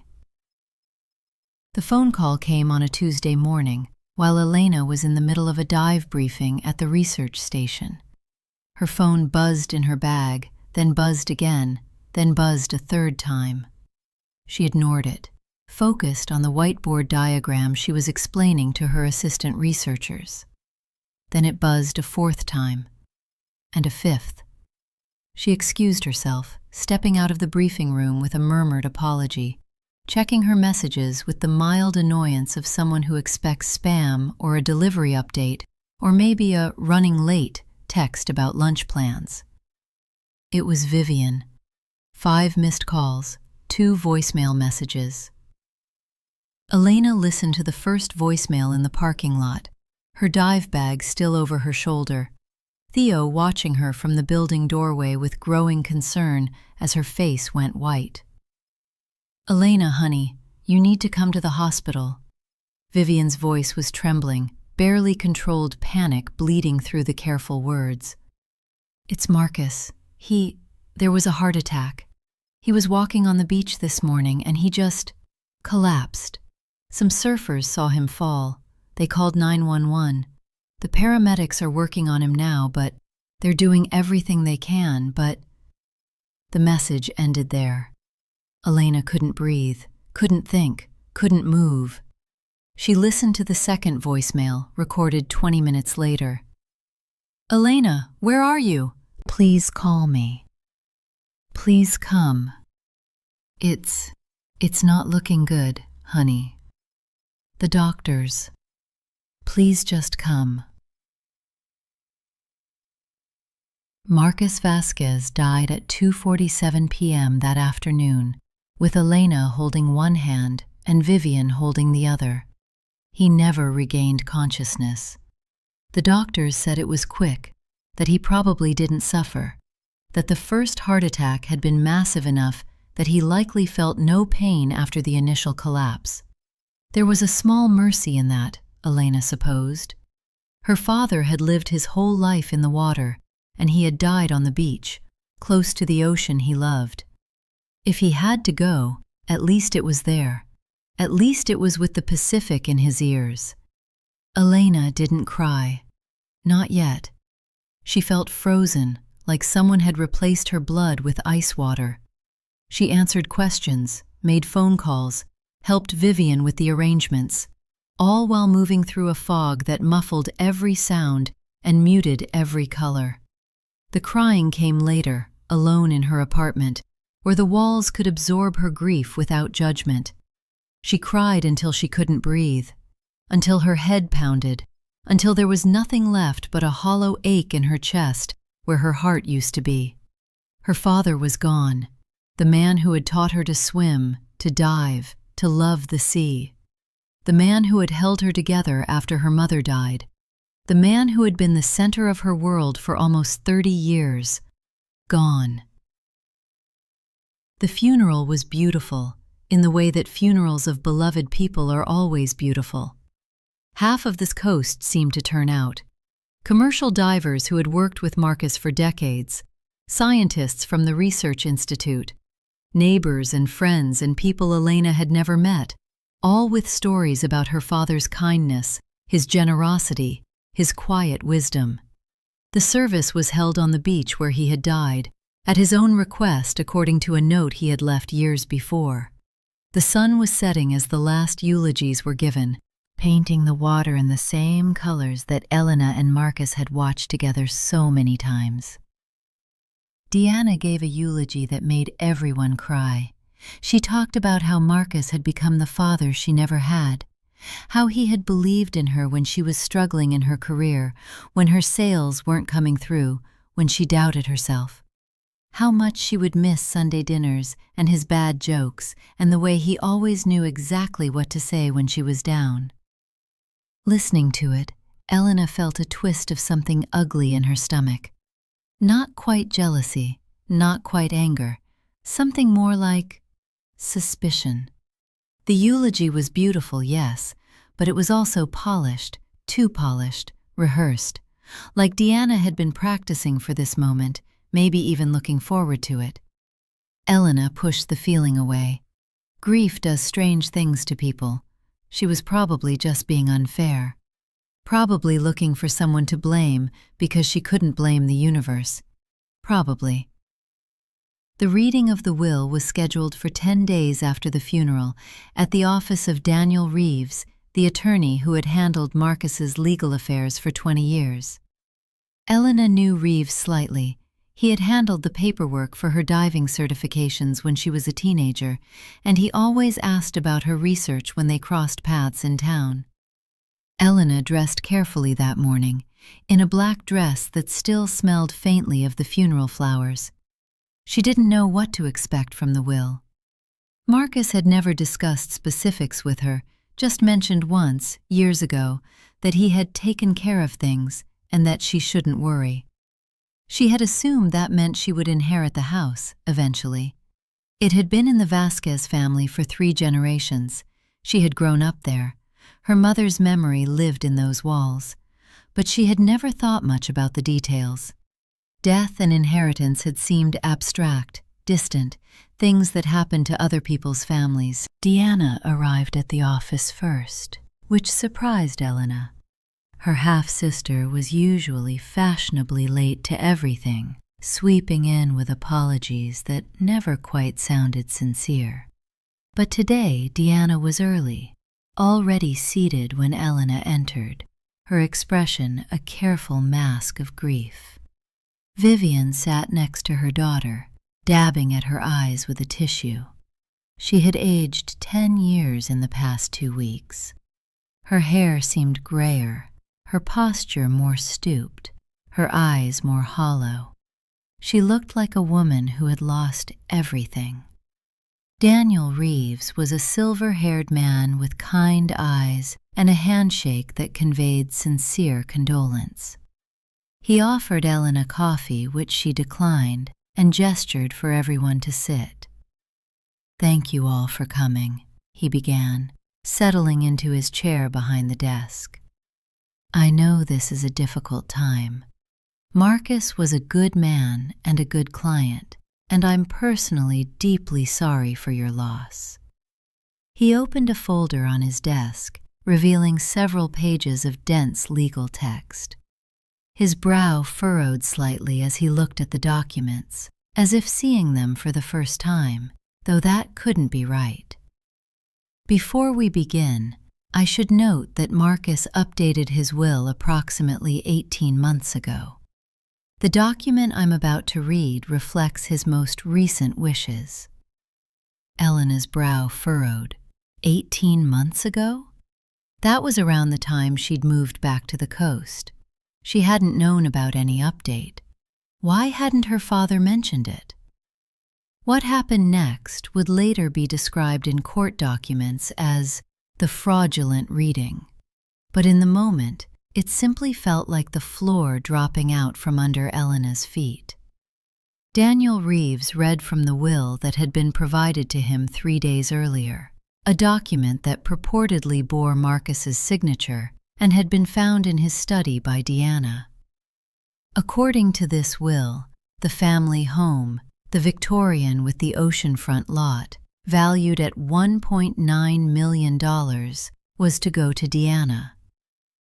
The phone call came on a Tuesday morning, while Elena was in the middle of a dive briefing at the research station. Her phone buzzed in her bag, then buzzed again, then buzzed a third time. She ignored it, focused on the whiteboard diagram she was explaining to her assistant researchers. Then it buzzed a fourth time, and a fifth. She excused herself, stepping out of the briefing room with a murmured apology, checking her messages with the mild annoyance of someone who expects spam or a delivery update, or maybe a "running late" text about lunch plans. It was Vivian. 5 missed calls, 2 voicemail messages. Elena listened to the first voicemail in the parking lot, her dive bag still over her shoulder, Theo watching her from the building doorway with growing concern as her face went white. "Elena, honey, you need to come to the hospital." Vivian's voice was trembling, barely controlled panic bleeding through the careful words. "It's Marcus. There was a heart attack. He was walking on the beach this morning and he just collapsed. Some surfers saw him fall. They called 911. The paramedics are working on him now, but they're doing everything they can, but—" The message ended there. Elena couldn't breathe, couldn't think, couldn't move. She listened to the second voicemail, recorded 20 minutes later. "Elena, where are you? Please call me. Please come. It's..." "It's not looking good, honey. The doctors. Please just come." Marcus Vasquez died at 2:47 p.m. that afternoon, with Elena holding one hand and Vivian holding the other. He never regained consciousness. The doctors said it was quick, that he probably didn't suffer, that the first heart attack had been massive enough that he likely felt no pain after the initial collapse. There was a small mercy in that, Elena supposed. Her father had lived his whole life in the water, and he had died on the beach, close to the ocean he loved. If he had to go, at least it was there. At least it was with the Pacific in his ears. Elena didn't cry. Not yet. She felt frozen, like someone had replaced her blood with ice water. She answered questions, made phone calls, helped Vivian with the arrangements, all while moving through a fog that muffled every sound and muted every color. The crying came later, alone in her apartment, where the walls could absorb her grief without judgment. She cried until she couldn't breathe, until her head pounded, until there was nothing left but a hollow ache in her chest where her heart used to be. Her father was gone, the man who had taught her to swim, to dive, to love the sea. The man who had held her together after her mother died. The man who had been the center of her world for almost 30 years. Gone. The funeral was beautiful, in the way that funerals of beloved people are always beautiful. Half of this coast seemed to turn out. Commercial divers who had worked with Marcus for decades, scientists from the Research Institute, neighbors and friends and people Elena had never met, all with stories about her father's kindness, his generosity, his quiet wisdom. The service was held on the beach where he had died, at his own request according to a note he had left years before. The sun was setting as the last eulogies were given, painting the water in the same colors that Elena and Marcus had watched together so many times. Deanna gave a eulogy that made everyone cry. She talked about how Marcus had become the father she never had, how he had believed in her when she was struggling in her career, when her sales weren't coming through, when she doubted herself. How much she would miss Sunday dinners and his bad jokes and the way he always knew exactly what to say when she was down. Listening to it, Elena felt a twist of something ugly in her stomach. Not quite jealousy, not quite anger, something more like suspicion. The eulogy was beautiful, yes, but it was also polished, too polished, rehearsed, like Deanna had been practicing for this moment, maybe even looking forward to it. Elena pushed the feeling away. Grief does strange things to people. She was probably just being unfair. Probably looking for someone to blame because she couldn't blame the universe. Probably. The reading of the will was scheduled for 10 days after the funeral at the office of Daniel Reeves, the attorney who had handled Marcus's legal affairs for 20 years. Elena knew Reeves slightly. He had handled the paperwork for her diving certifications when she was a teenager, and he always asked about her research when they crossed paths in town. Elena dressed carefully that morning, in a black dress that still smelled faintly of the funeral flowers. She didn't know what to expect from the will. Marcus had never discussed specifics with her, just mentioned once, years ago, that he had taken care of things and that she shouldn't worry. She had assumed that meant she would inherit the house, eventually. It had been in the Vasquez family for 3 generations. She had grown up there. Her mother's memory lived in those walls. But she had never thought much about the details. Death and inheritance had seemed abstract, distant, things that happened to other people's families. Deanna arrived at the office first, which surprised Elena. Her half-sister was usually fashionably late to everything, sweeping in with apologies that never quite sounded sincere. But today Deanna was early, already seated when Elena entered, her expression a careful mask of grief. Vivian sat next to her daughter, dabbing at her eyes with a tissue. She had aged 10 years in the past 2 weeks. Her hair seemed grayer, her posture more stooped, her eyes more hollow. She looked like a woman who had lost everything. Daniel Reeves was a silver-haired man with kind eyes and a handshake that conveyed sincere condolence. He offered Elena coffee, which she declined, and gestured for everyone to sit. "Thank you all for coming," he began, settling into his chair behind the desk. "I know this is a difficult time. Marcus was a good man and a good client, and I'm personally deeply sorry for your loss." He opened a folder on his desk, revealing several pages of dense legal text. His brow furrowed slightly as he looked at the documents, as if seeing them for the first time, though that couldn't be right. "Before we begin, I should note that Marcus updated his will approximately 18 months ago. The document I'm about to read reflects his most recent wishes." Elena's brow furrowed. 18 months ago? That was around the time she'd moved back to the coast. She hadn't known about any update. Why hadn't her father mentioned it? What happened next would later be described in court documents as the fraudulent reading. But in the moment, it simply felt like the floor dropping out from under Elena's feet. Daniel Reeves read from the will that had been provided to him 3 days earlier, a document that purportedly bore Marcus's signature and had been found in his study by Deanna. According to this will, the family home, the Victorian with the oceanfront lot, valued at $1.9 million, was to go to Deanna.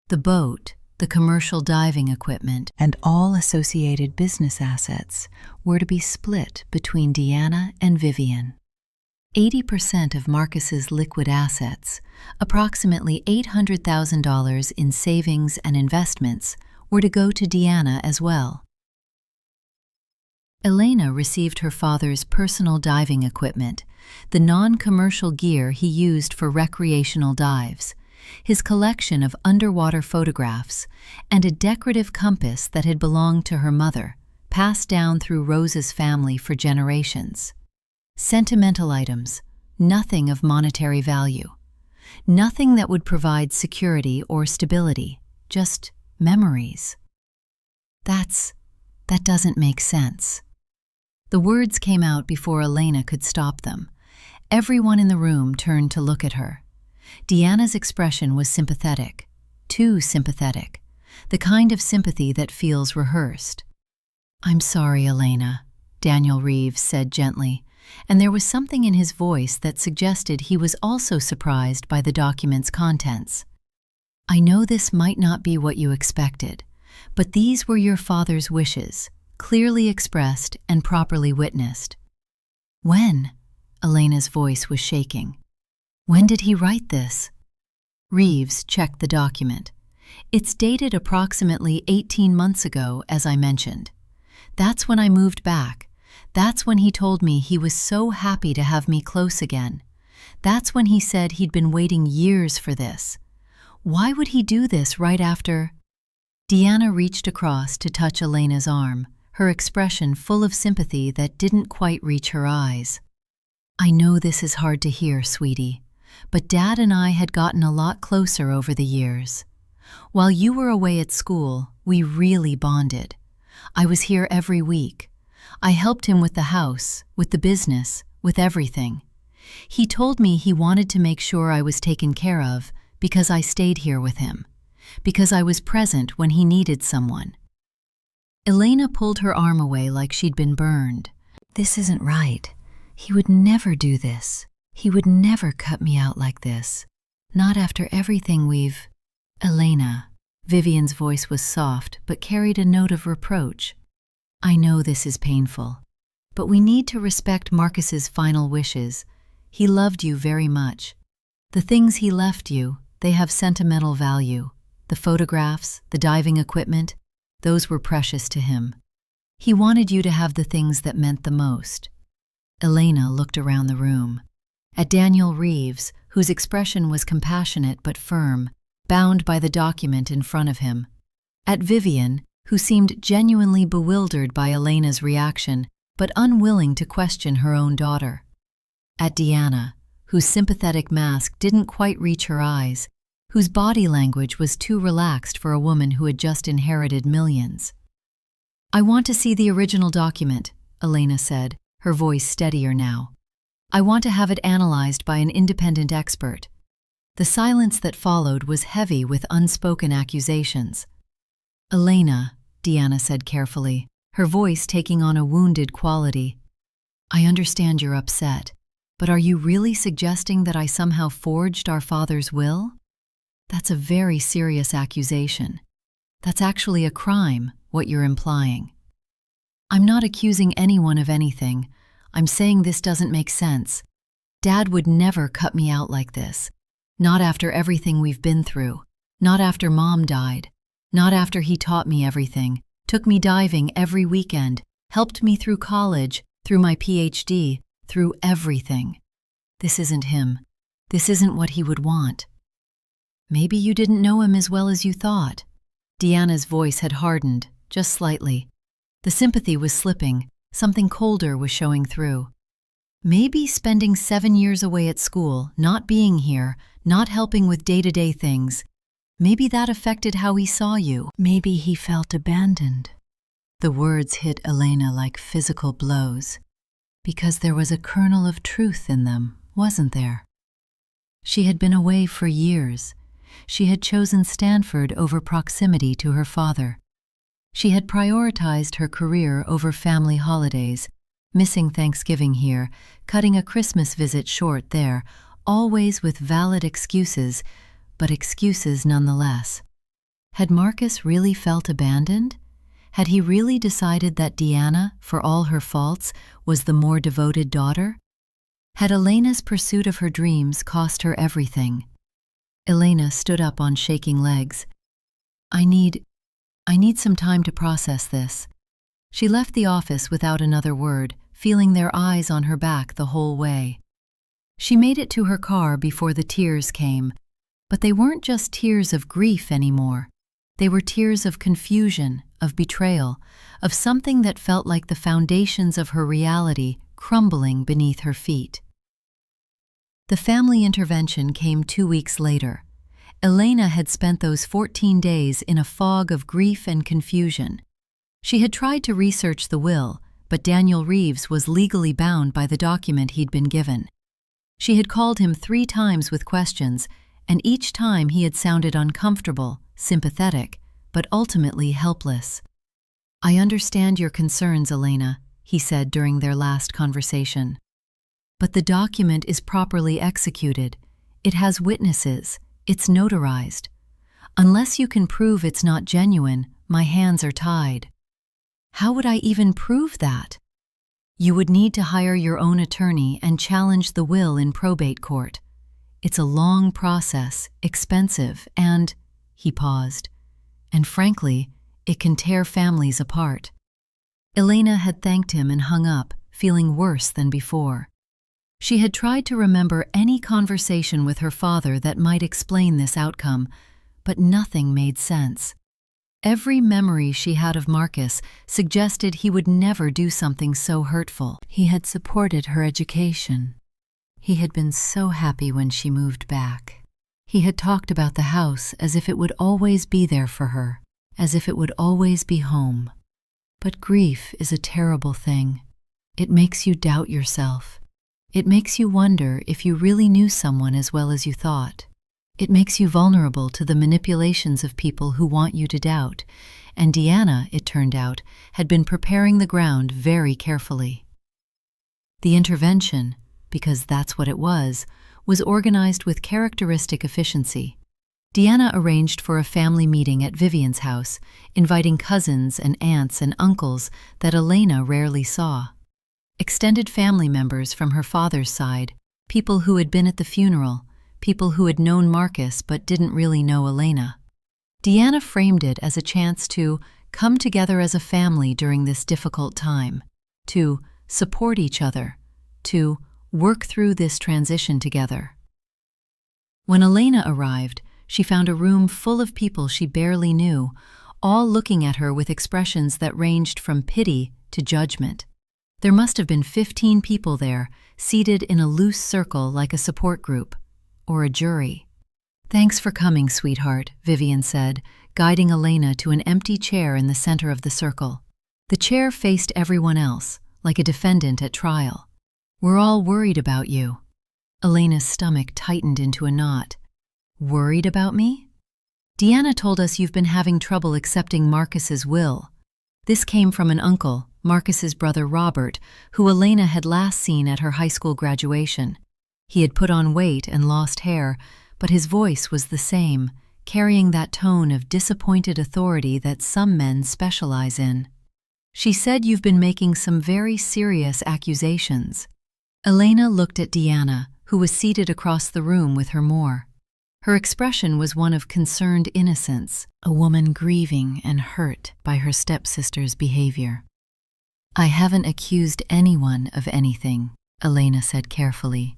The boat, the commercial diving equipment, and all associated business assets were to be split between Deanna and Vivian. 80% of Marcus's liquid assets, approximately $800,000 in savings and investments, were to go to Deanna as well. Elena received her father's personal diving equipment, the non-commercial gear he used for recreational dives, his collection of underwater photographs, and a decorative compass that had belonged to her mother, passed down through Rose's family for generations. Sentimental items, nothing of monetary value. Nothing that would provide security or stability, just memories. That doesn't make sense. The words came out before Elena could stop them. Everyone in the room turned to look at her. Deanna's expression was sympathetic, too sympathetic, the kind of sympathy that feels rehearsed. "I'm sorry, Elena," Daniel Reeves said gently, and there was something in his voice that suggested he was also surprised by the document's contents. "I know this might not be what you expected, but these were your father's wishes, clearly expressed and properly witnessed." "When?" Elena's voice was shaking. "When did he write this?" Reeves checked the document. "It's dated approximately 18 months ago, as I mentioned. That's when I moved back. That's when he told me he was so happy to have me close again. That's when he said he'd been waiting years for this. Why would he do this right after?" Deanna reached across to touch Elena's arm, her expression full of sympathy that didn't quite reach her eyes. "I know this is hard to hear, sweetie, but Dad and I had gotten a lot closer over the years. While you were away at school, we really bonded. I was here every week. I helped him with the house, with the business, with everything. He told me he wanted to make sure I was taken care of because I stayed here with him, because I was present when he needed someone." Elena pulled her arm away like she'd been burned. "This isn't right. He would never do this. He would never cut me out like this. Not after everything we've—" "Elena," Vivian's voice was soft but carried a note of reproach. "I know this is painful, but we need to respect Marcus's final wishes. He loved you very much. The things he left you, they have sentimental value. The photographs, the diving equipment, those were precious to him. He wanted you to have the things that meant the most." Elena looked around the room. at Daniel Reeves, whose expression was compassionate but firm, bound by the document in front of him, at Vivian, who seemed genuinely bewildered by Elena's reaction but unwilling to question her own daughter, at Deanna, whose sympathetic mask didn't quite reach her eyes, whose body language was too relaxed for a woman who had just inherited millions. "I want to see the original document," Elena said, her voice steadier now. "I want to have it analyzed by an independent expert." The silence that followed was heavy with unspoken accusations. "Elena," Deanna said carefully, her voice taking on a wounded quality, "I understand you're upset, but are you really suggesting that I somehow forged our father's will? That's a very serious accusation. That's actually a crime, what you're implying." "I'm not accusing anyone of anything. I'm saying this doesn't make sense. Dad would never cut me out like this. Not after everything we've been through. Not after Mom died. Not after he taught me everything, took me diving every weekend, helped me through college, through my PhD, through everything. This isn't him. This isn't what he would want." "Maybe you didn't know him as well as you thought." Deanna's voice had hardened, just slightly. The sympathy was slipping, something colder was showing through. "Maybe spending 7 years away at school, not being here, not helping with day-to-day things, maybe that affected how he saw you. Maybe he felt abandoned." The words hit Elena like physical blows, because there was a kernel of truth in them, wasn't there? She had been away for years. She had chosen Stanford over proximity to her father. She had prioritized her career over family holidays, missing Thanksgiving here, cutting a Christmas visit short there, always with valid excuses, but excuses nonetheless. Had Marcus really felt abandoned? Had he really decided that Deanna, for all her faults, was the more devoted daughter? Had Elena's pursuit of her dreams cost her everything? Elena stood up on shaking legs. I need some time to process this." She left the office without another word, feeling their eyes on her back the whole way. She made it to her car before the tears came, but they weren't just tears of grief anymore. They were tears of confusion, of betrayal, of something that felt like the foundations of her reality crumbling beneath her feet. The family intervention came 2 weeks later. Elena had spent those 14 days in a fog of grief and confusion. She had tried to research the will, but Daniel Reeves was legally bound by the document he'd been given. She had called him 3 times with questions, and each time he had sounded uncomfortable, sympathetic, but ultimately helpless. "I understand your concerns, Elena," he said during their last conversation. "But the document is properly executed. It has witnesses. It's notarized. Unless you can prove it's not genuine, my hands are tied." "How would I even prove that?" "You would need to hire your own attorney and challenge the will in probate court. It's a long process, expensive, and," he paused, "and frankly, it can tear families apart." Elena had thanked him and hung up, feeling worse than before. She had tried to remember any conversation with her father that might explain this outcome, but nothing made sense. Every memory she had of Marcus suggested he would never do something so hurtful. He had supported her education. He had been so happy when she moved back. He had talked about the house as if it would always be there for her, as if it would always be home. But grief is a terrible thing. It makes you doubt yourself. It makes you wonder if you really knew someone as well as you thought. It makes you vulnerable to the manipulations of people who want you to doubt, and Deanna, it turned out, had been preparing the ground very carefully. The intervention, because that's what it was organized with characteristic efficiency. Deanna arranged for a family meeting at Vivian's house, inviting cousins and aunts and uncles that Elena rarely saw. Extended family members from her father's side, people who had been at the funeral, people who had known Marcus but didn't really know Elena. Deanna framed it as a chance to come together as a family during this difficult time, to support each other, to work through this transition together. When Elena arrived, she found a room full of people she barely knew, all looking at her with expressions that ranged from pity to judgment. There must have been 15 people there, seated in a loose circle like a support group, or a jury. "Thanks for coming, sweetheart," Vivian said, guiding Elena to an empty chair in the center of the circle. The chair faced everyone else, like a defendant at trial. "We're all worried about you." Elena's stomach tightened into a knot. "Worried about me?" "Deanna told us you've been having trouble accepting Marcus's will." This came from an uncle, Marcus's brother Robert, who Elena had last seen at her high school graduation. He had put on weight and lost hair, but his voice was the same, carrying that tone of disappointed authority that some men specialize in. "She said you've been making some very serious accusations." Elena looked at Deanna, who was seated across the room with her more. Her expression was one of concerned innocence, a woman grieving and hurt by her stepsister's behavior. "I haven't accused anyone of anything," Elena said carefully.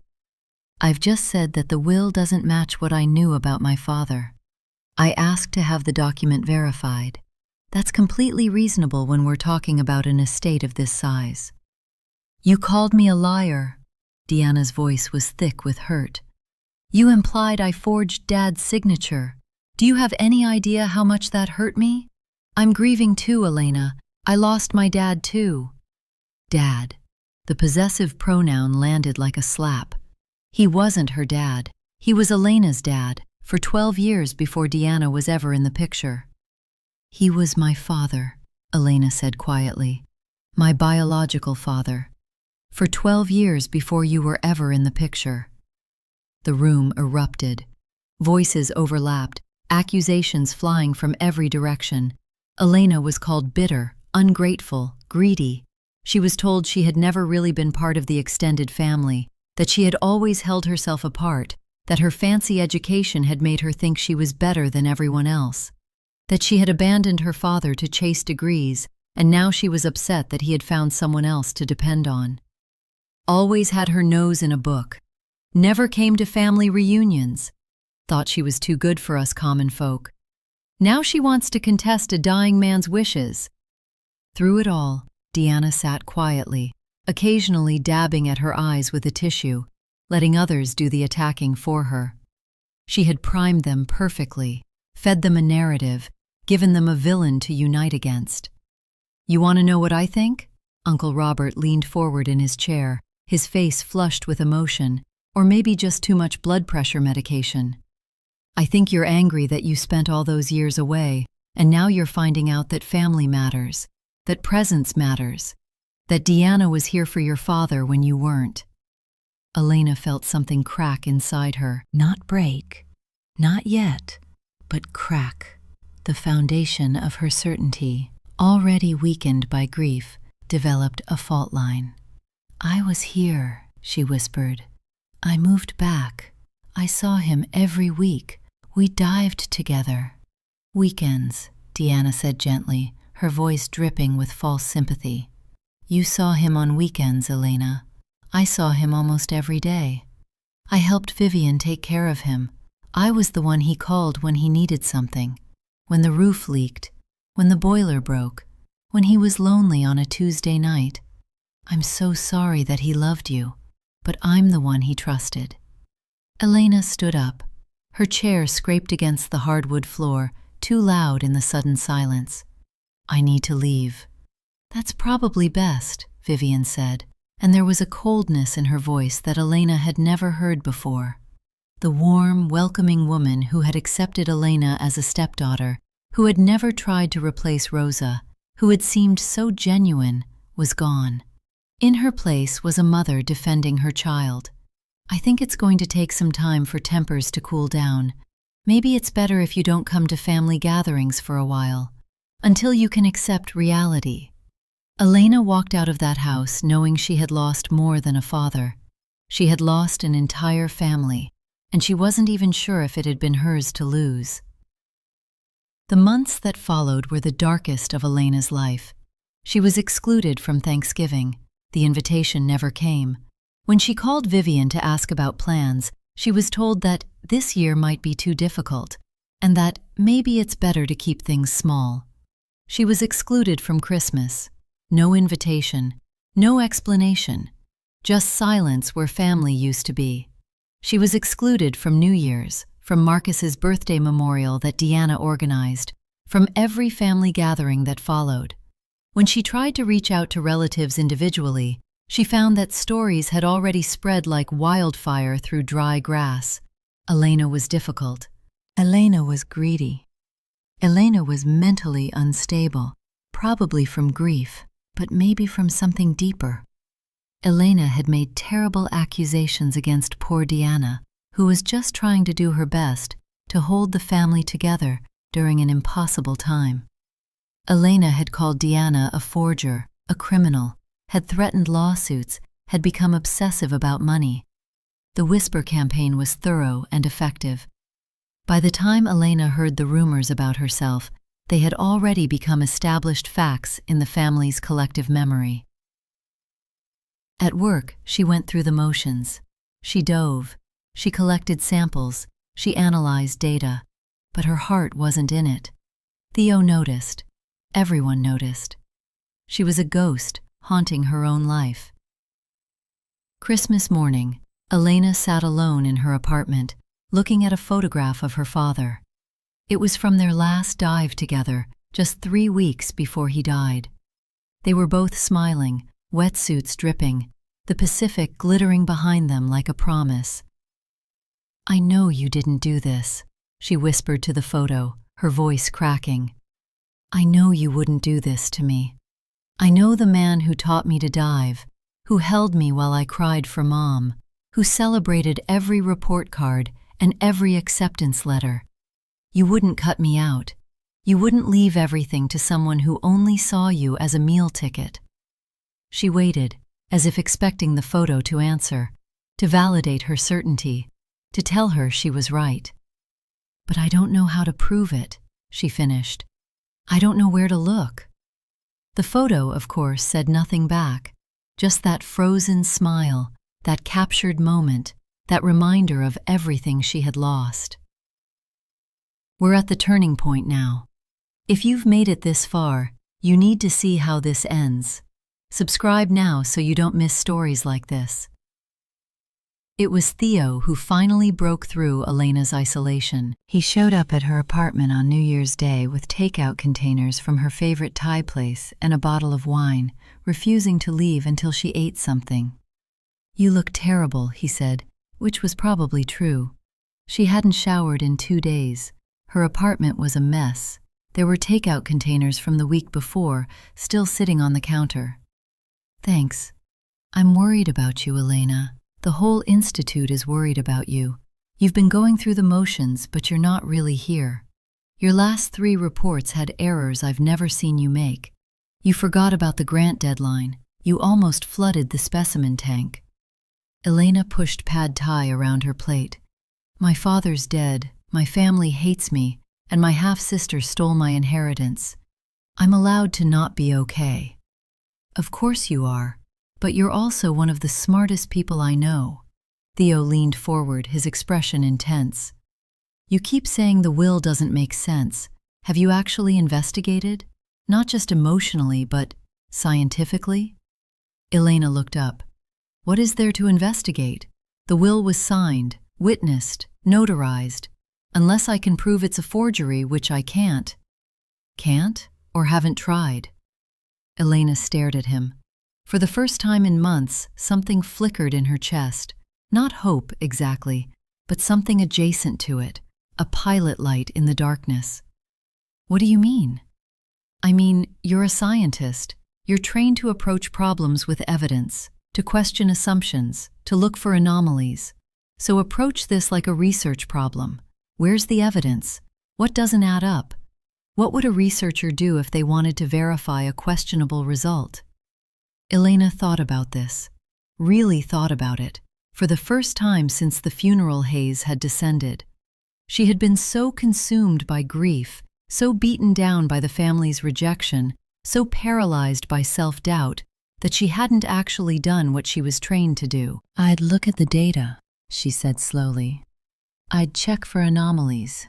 "I've just said that the will doesn't match what I knew about my father. I asked to have the document verified. That's completely reasonable when we're talking about an estate of this size." "You called me a liar." Deanna's voice was thick with hurt. "You implied I forged Dad's signature. Do you have any idea how much that hurt me? I'm grieving too, Elena. I lost my dad too." Dad. The possessive pronoun landed like a slap. He wasn't her dad. He was Elena's dad, for 12 years before Deanna was ever in the picture. "He was my father," Elena said quietly. "My biological father. For 12 years before you were ever in the picture." The room erupted. Voices overlapped, accusations flying from every direction. Elena was called bitter, ungrateful, greedy. She was told she had never really been part of the extended family, that she had always held herself apart, that her fancy education had made her think she was better than everyone else, that she had abandoned her father to chase degrees, and now she was upset that he had found someone else to depend on. Always had her nose in a book. Never came to family reunions. Thought she was too good for us common folk. Now she wants to contest a dying man's wishes. Through it all, Deanna sat quietly, occasionally dabbing at her eyes with a tissue, letting others do the attacking for her. She had primed them perfectly, fed them a narrative, given them a villain to unite against. "You want to know what I think?" Uncle Robert leaned forward in his chair, his face flushed with emotion, or maybe just too much blood pressure medication. "I think you're angry that you spent all those years away, and now you're finding out that family matters, that presence matters, that Deanna was here for your father when you weren't." Elena felt something crack inside her. Not break, not yet, but crack. The foundation of her certainty, already weakened by grief, developed a fault line. "I was here," she whispered. "I moved back. I saw him every week. We dived together." "Weekends," Deanna said gently, her voice dripping with false sympathy. "You saw him on weekends, Elena. I saw him almost every day. I helped Vivian take care of him. I was the one he called when he needed something. When the roof leaked, when the boiler broke, when he was lonely on a Tuesday night. I'm so sorry that he loved you, but I'm the one he trusted." Elena stood up. Her chair scraped against the hardwood floor, too loud in the sudden silence. "I need to leave." "That's probably best," Vivian said, and there was a coldness in her voice that Elena had never heard before. The warm, welcoming woman who had accepted Elena as a stepdaughter, who had never tried to replace Rosa, who had seemed so genuine, was gone. In her place was a mother defending her child. "I think it's going to take some time for tempers to cool down. Maybe it's better if you don't come to family gatherings for a while, until you can accept reality." Elena walked out of that house knowing she had lost more than a father. She had lost an entire family, and she wasn't even sure if it had been hers to lose. The months that followed were the darkest of Elena's life. She was excluded from Thanksgiving. The invitation never came. When she called Vivian to ask about plans, she was told that this year might be too difficult, and that maybe it's better to keep things small. She was excluded from Christmas. No invitation, no explanation, just silence where family used to be. She was excluded from New Year's, from Marcus's birthday memorial that Deanna organized, from every family gathering that followed. When she tried to reach out to relatives individually, she found that stories had already spread like wildfire through dry grass. Elena was difficult. Elena was greedy. Elena was mentally unstable, probably from grief, but maybe from something deeper. Elena had made terrible accusations against poor Deanna, who was just trying to do her best to hold the family together during an impossible time. Elena had called Deanna a forger, a criminal, had threatened lawsuits, had become obsessive about money. The whisper campaign was thorough and effective. By the time Elena heard the rumors about herself, they had already become established facts in the family's collective memory. At work, she went through the motions. She dove, she collected samples, she analyzed data, but her heart wasn't in it. Theo noticed. Everyone noticed. She was a ghost, haunting her own life. Christmas morning, Elena sat alone in her apartment, looking at a photograph of her father. It was from their last dive together, just 3 weeks before he died. They were both smiling, wetsuits dripping, the Pacific glittering behind them like a promise. "I know you didn't do this," she whispered to the photo, her voice cracking. "I know you wouldn't do this to me. I know the man who taught me to dive, who held me while I cried for Mom, who celebrated every report card and every acceptance letter. You wouldn't cut me out. You wouldn't leave everything to someone who only saw you as a meal ticket." She waited, as if expecting the photo to answer, to validate her certainty, to tell her she was right. "But I don't know how to prove it," she finished. "I don't know where to look." The photo, of course, said nothing back, just that frozen smile, that captured moment, that reminder of everything she had lost. We're at the turning point now. If you've made it this far, you need to see how this ends. Subscribe now so you don't miss stories like this. It was Theo who finally broke through Elena's isolation. He showed up at her apartment on New Year's Day with takeout containers from her favorite Thai place and a bottle of wine, refusing to leave until she ate something. "You look terrible," he said, which was probably true. She hadn't showered in 2 days. Her apartment was a mess. There were takeout containers from the week before, still sitting on the counter. "Thanks. I'm worried about you, Elena. The whole institute is worried about you. You've been going through the motions, but you're not really here. Your last 3 reports had errors I've never seen you make. You forgot about the grant deadline. You almost flooded the specimen tank." Elena pushed pad thai around her plate. "My father's dead, my family hates me, and my half-sister stole my inheritance. I'm allowed to not be okay." "Of course you are, but you're also one of the smartest people I know." Theo leaned forward, his expression intense. "You keep saying the will doesn't make sense. Have you actually investigated? Not just emotionally, but scientifically?" Elena looked up. "What is there to investigate? The will was signed, witnessed, notarized. Unless I can prove it's a forgery, which I can't." "Can't, or haven't tried?" Elena stared at him. For the first time in months, something flickered in her chest. Not hope, exactly, but something adjacent to it, a pilot light in the darkness. "What do you mean?" "I mean, you're a scientist. You're trained to approach problems with evidence, to question assumptions, to look for anomalies. So approach this like a research problem. Where's the evidence? What doesn't add up? What would a researcher do if they wanted to verify a questionable result?" Elena thought about this, really thought about it, for the first time since the funeral haze had descended. She had been so consumed by grief, so beaten down by the family's rejection, so paralyzed by self-doubt, that she hadn't actually done what she was trained to do. "I'd look at the data," she said slowly. "I'd check for anomalies.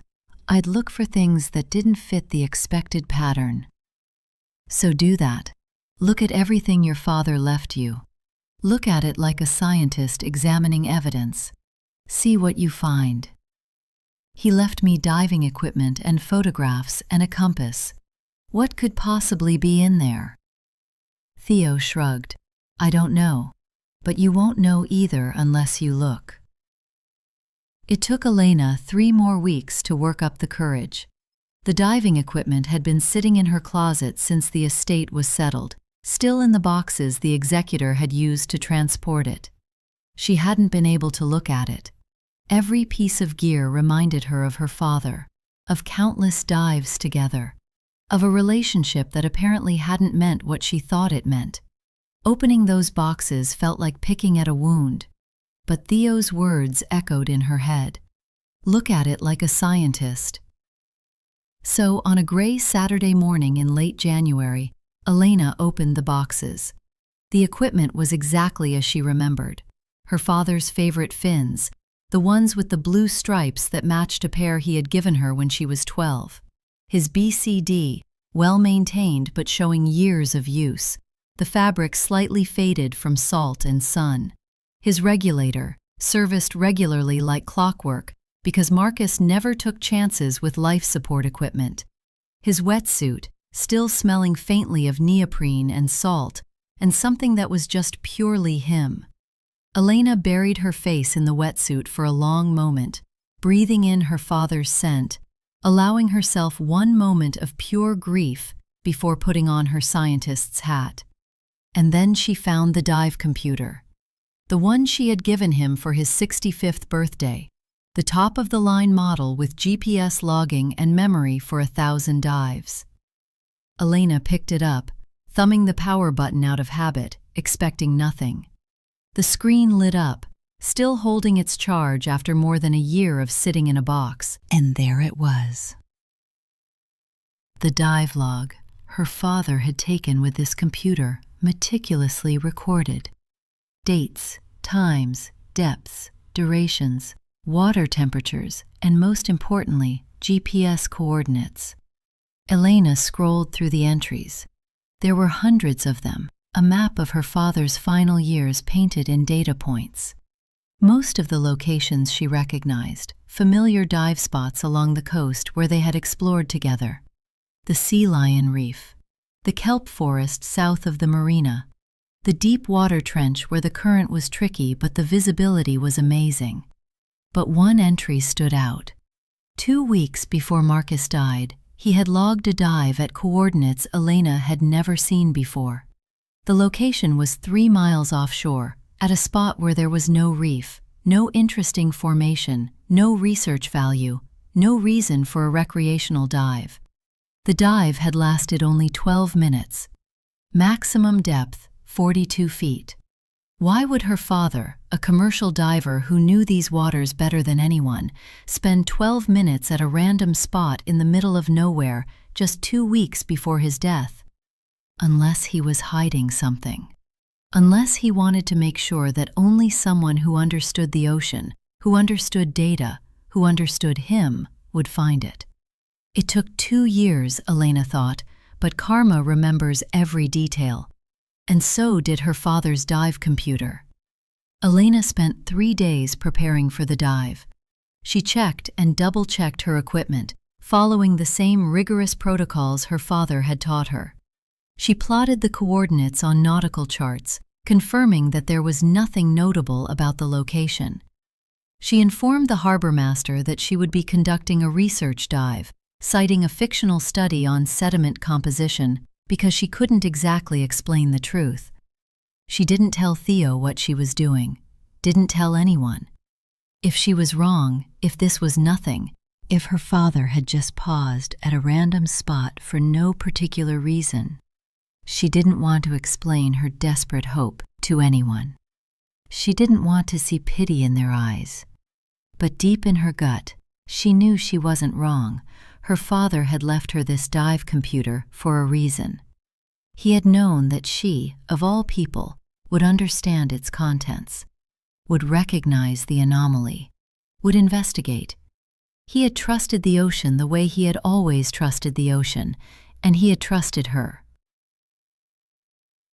I'd look for things that didn't fit the expected pattern." "So do that. Look at everything your father left you. Look at it like a scientist examining evidence. See what you find." "He left me diving equipment and photographs and a compass. What could possibly be in there?" Theo shrugged. "I don't know, but you won't know either unless you look." It took Elena 3 more weeks to work up the courage. The diving equipment had been sitting in her closet since the estate was settled, still in the boxes the executor had used to transport it. She hadn't been able to look at it. Every piece of gear reminded her of her father, of countless dives together, of a relationship that apparently hadn't meant what she thought it meant. Opening those boxes felt like picking at a wound, but Theo's words echoed in her head. Look at it like a scientist. So, on a gray Saturday morning in late January, Elena opened the boxes. The equipment was exactly as she remembered. Her father's favorite fins, the ones with the blue stripes that matched a pair he had given her when she was 12. His BCD, well-maintained but showing years of use, the fabric slightly faded from salt and sun. His regulator, serviced regularly like clockwork because Marcus never took chances with life support equipment. His wetsuit, still smelling faintly of neoprene and salt, and something that was just purely him. Elena buried her face in the wetsuit for a long moment, breathing in her father's scent, allowing herself one moment of pure grief before putting on her scientist's hat. And then she found the dive computer, the one she had given him for his 65th birthday, the top-of-the-line model with GPS logging and memory for 1,000 dives. Elena picked it up, thumbing the power button out of habit, expecting nothing. The screen lit up, still holding its charge after more than a year of sitting in a box, and there it was. The dive log her father had taken with this computer, meticulously recorded. Dates, times, depths, durations, water temperatures, and most importantly, GPS coordinates. Elena scrolled through the entries. There were hundreds of them, a map of her father's final years painted in data points. Most of the locations she recognized, familiar dive spots along the coast where they had explored together. The sea lion reef, the kelp forest south of the marina, the deep water trench where the current was tricky but the visibility was amazing. But one entry stood out. 2 weeks before Marcus died, he had logged a dive at coordinates Elena had never seen before. The location was 3 miles offshore, at a spot where there was no reef, no interesting formation, no research value, no reason for a recreational dive. The dive had lasted only 12 minutes. Maximum depth, 42 feet. Why would her father, a commercial diver who knew these waters better than anyone, spend 12 minutes at a random spot in the middle of nowhere just 2 weeks before his death? Unless he was hiding something. Unless he wanted to make sure that only someone who understood the ocean, who understood data, who understood him, would find it. It took 2 years, Elena thought, but karma remembers every detail. And so did her father's dive computer. Elena spent 3 days preparing for the dive. She checked and double-checked her equipment, following the same rigorous protocols her father had taught her. She plotted the coordinates on nautical charts, confirming that there was nothing notable about the location. She informed the harbor master that she would be conducting a research dive, citing a fictional study on sediment composition because she couldn't exactly explain the truth. She didn't tell Theo what she was doing, didn't tell anyone. If she was wrong, if this was nothing, if her father had just paused at a random spot for no particular reason, she didn't want to explain her desperate hope to anyone. She didn't want to see pity in their eyes. But deep in her gut, she knew she wasn't wrong. Her father had left her this dive computer for a reason. He had known that she, of all people, would understand its contents, would recognize the anomaly, would investigate. He had trusted the ocean the way he had always trusted the ocean, and he had trusted her.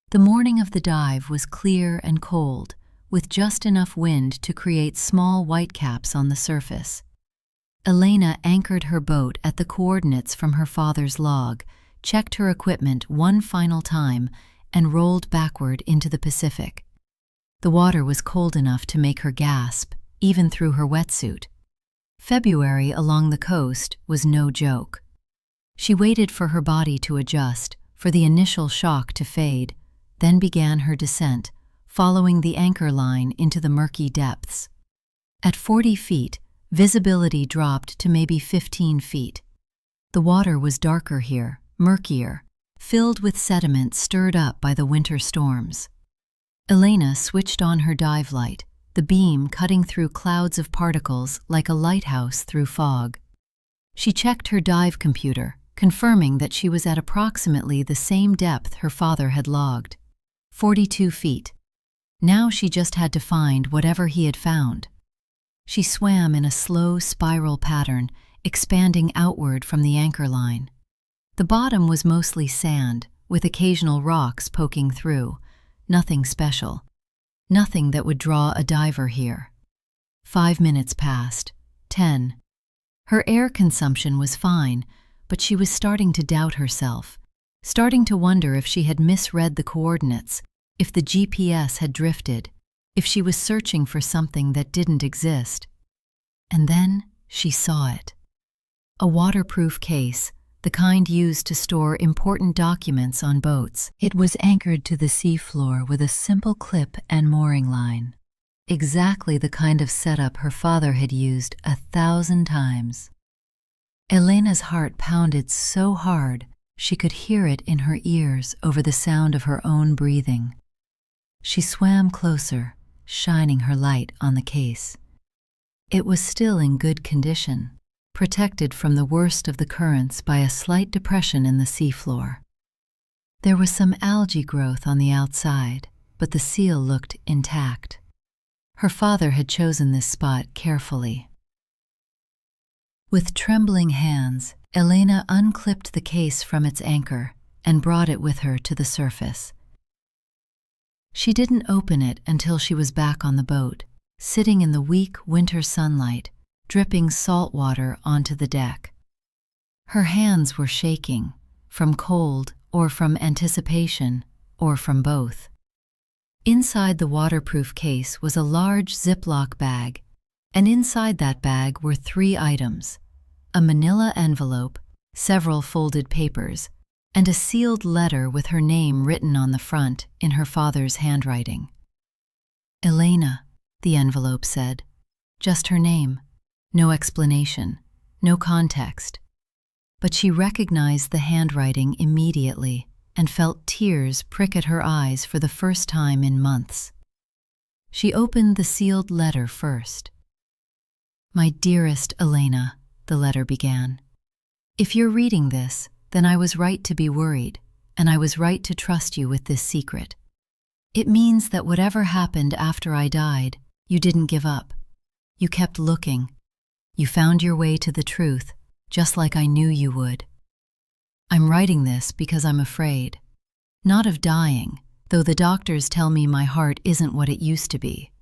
The morning of the dive was clear and cold, with just enough wind to create small whitecaps on the surface. Elena anchored her boat at the coordinates from her father's log, checked her equipment one final time, and rolled backward into the Pacific. The water was cold enough to make her gasp, even through her wetsuit. February along the coast was no joke. She waited for her body to adjust, for the initial shock to fade, then began her descent, following the anchor line into the murky depths. At 40 feet, visibility dropped to maybe 15 feet. The water was darker here, murkier, filled with sediment stirred up by the winter storms. Elena switched on her dive light, the beam cutting through clouds of particles like a lighthouse through fog. She checked her dive computer, confirming that she was at approximately the same depth her father had logged. 42 feet. Now she just had to find whatever he had found. She swam in a slow spiral pattern, expanding outward from the anchor line. The bottom was mostly sand, with occasional rocks poking through. Nothing special. Nothing that would draw a diver here. 5 minutes passed. 10. Her air consumption was fine, but she was starting to doubt herself, starting to wonder if she had misread the coordinates, if the GPS had drifted, if she was searching for something that didn't exist. And then she saw it. A waterproof case, the kind used to store important documents on boats. It was anchored to the seafloor with a simple clip and mooring line. Exactly the kind of setup her father had used 1,000 times. Elena's heart pounded so hard she could hear it in her ears over the sound of her own breathing. She swam closer, shining her light on the case. It was still in good condition, protected from the worst of the currents by a slight depression in the seafloor. There was some algae growth on the outside, but the seal looked intact. Her father had chosen this spot carefully. With trembling hands, Elena unclipped the case from its anchor and brought it with her to the surface. She didn't open it until she was back on the boat, sitting in the weak winter sunlight, dripping salt water onto the deck. Her hands were shaking, from cold or from anticipation, or from both. Inside the waterproof case was a large Ziploc bag, and inside that bag were 3 items: a manila envelope, several folded papers, and a sealed letter with her name written on the front in her father's handwriting. Elena, the envelope said. Just her name. No explanation, no context. But she recognized the handwriting immediately and felt tears prick at her eyes for the first time in months. She opened the sealed letter first. "My dearest Elena," the letter began. "If you're reading this, then I was right to be worried, and I was right to trust you with this secret. It means that whatever happened after I died, you didn't give up. You kept looking. You found your way to the truth, just like I knew you would. I'm writing this because I'm afraid. Not of dying, though the doctors tell me my heart isn't what it used to be.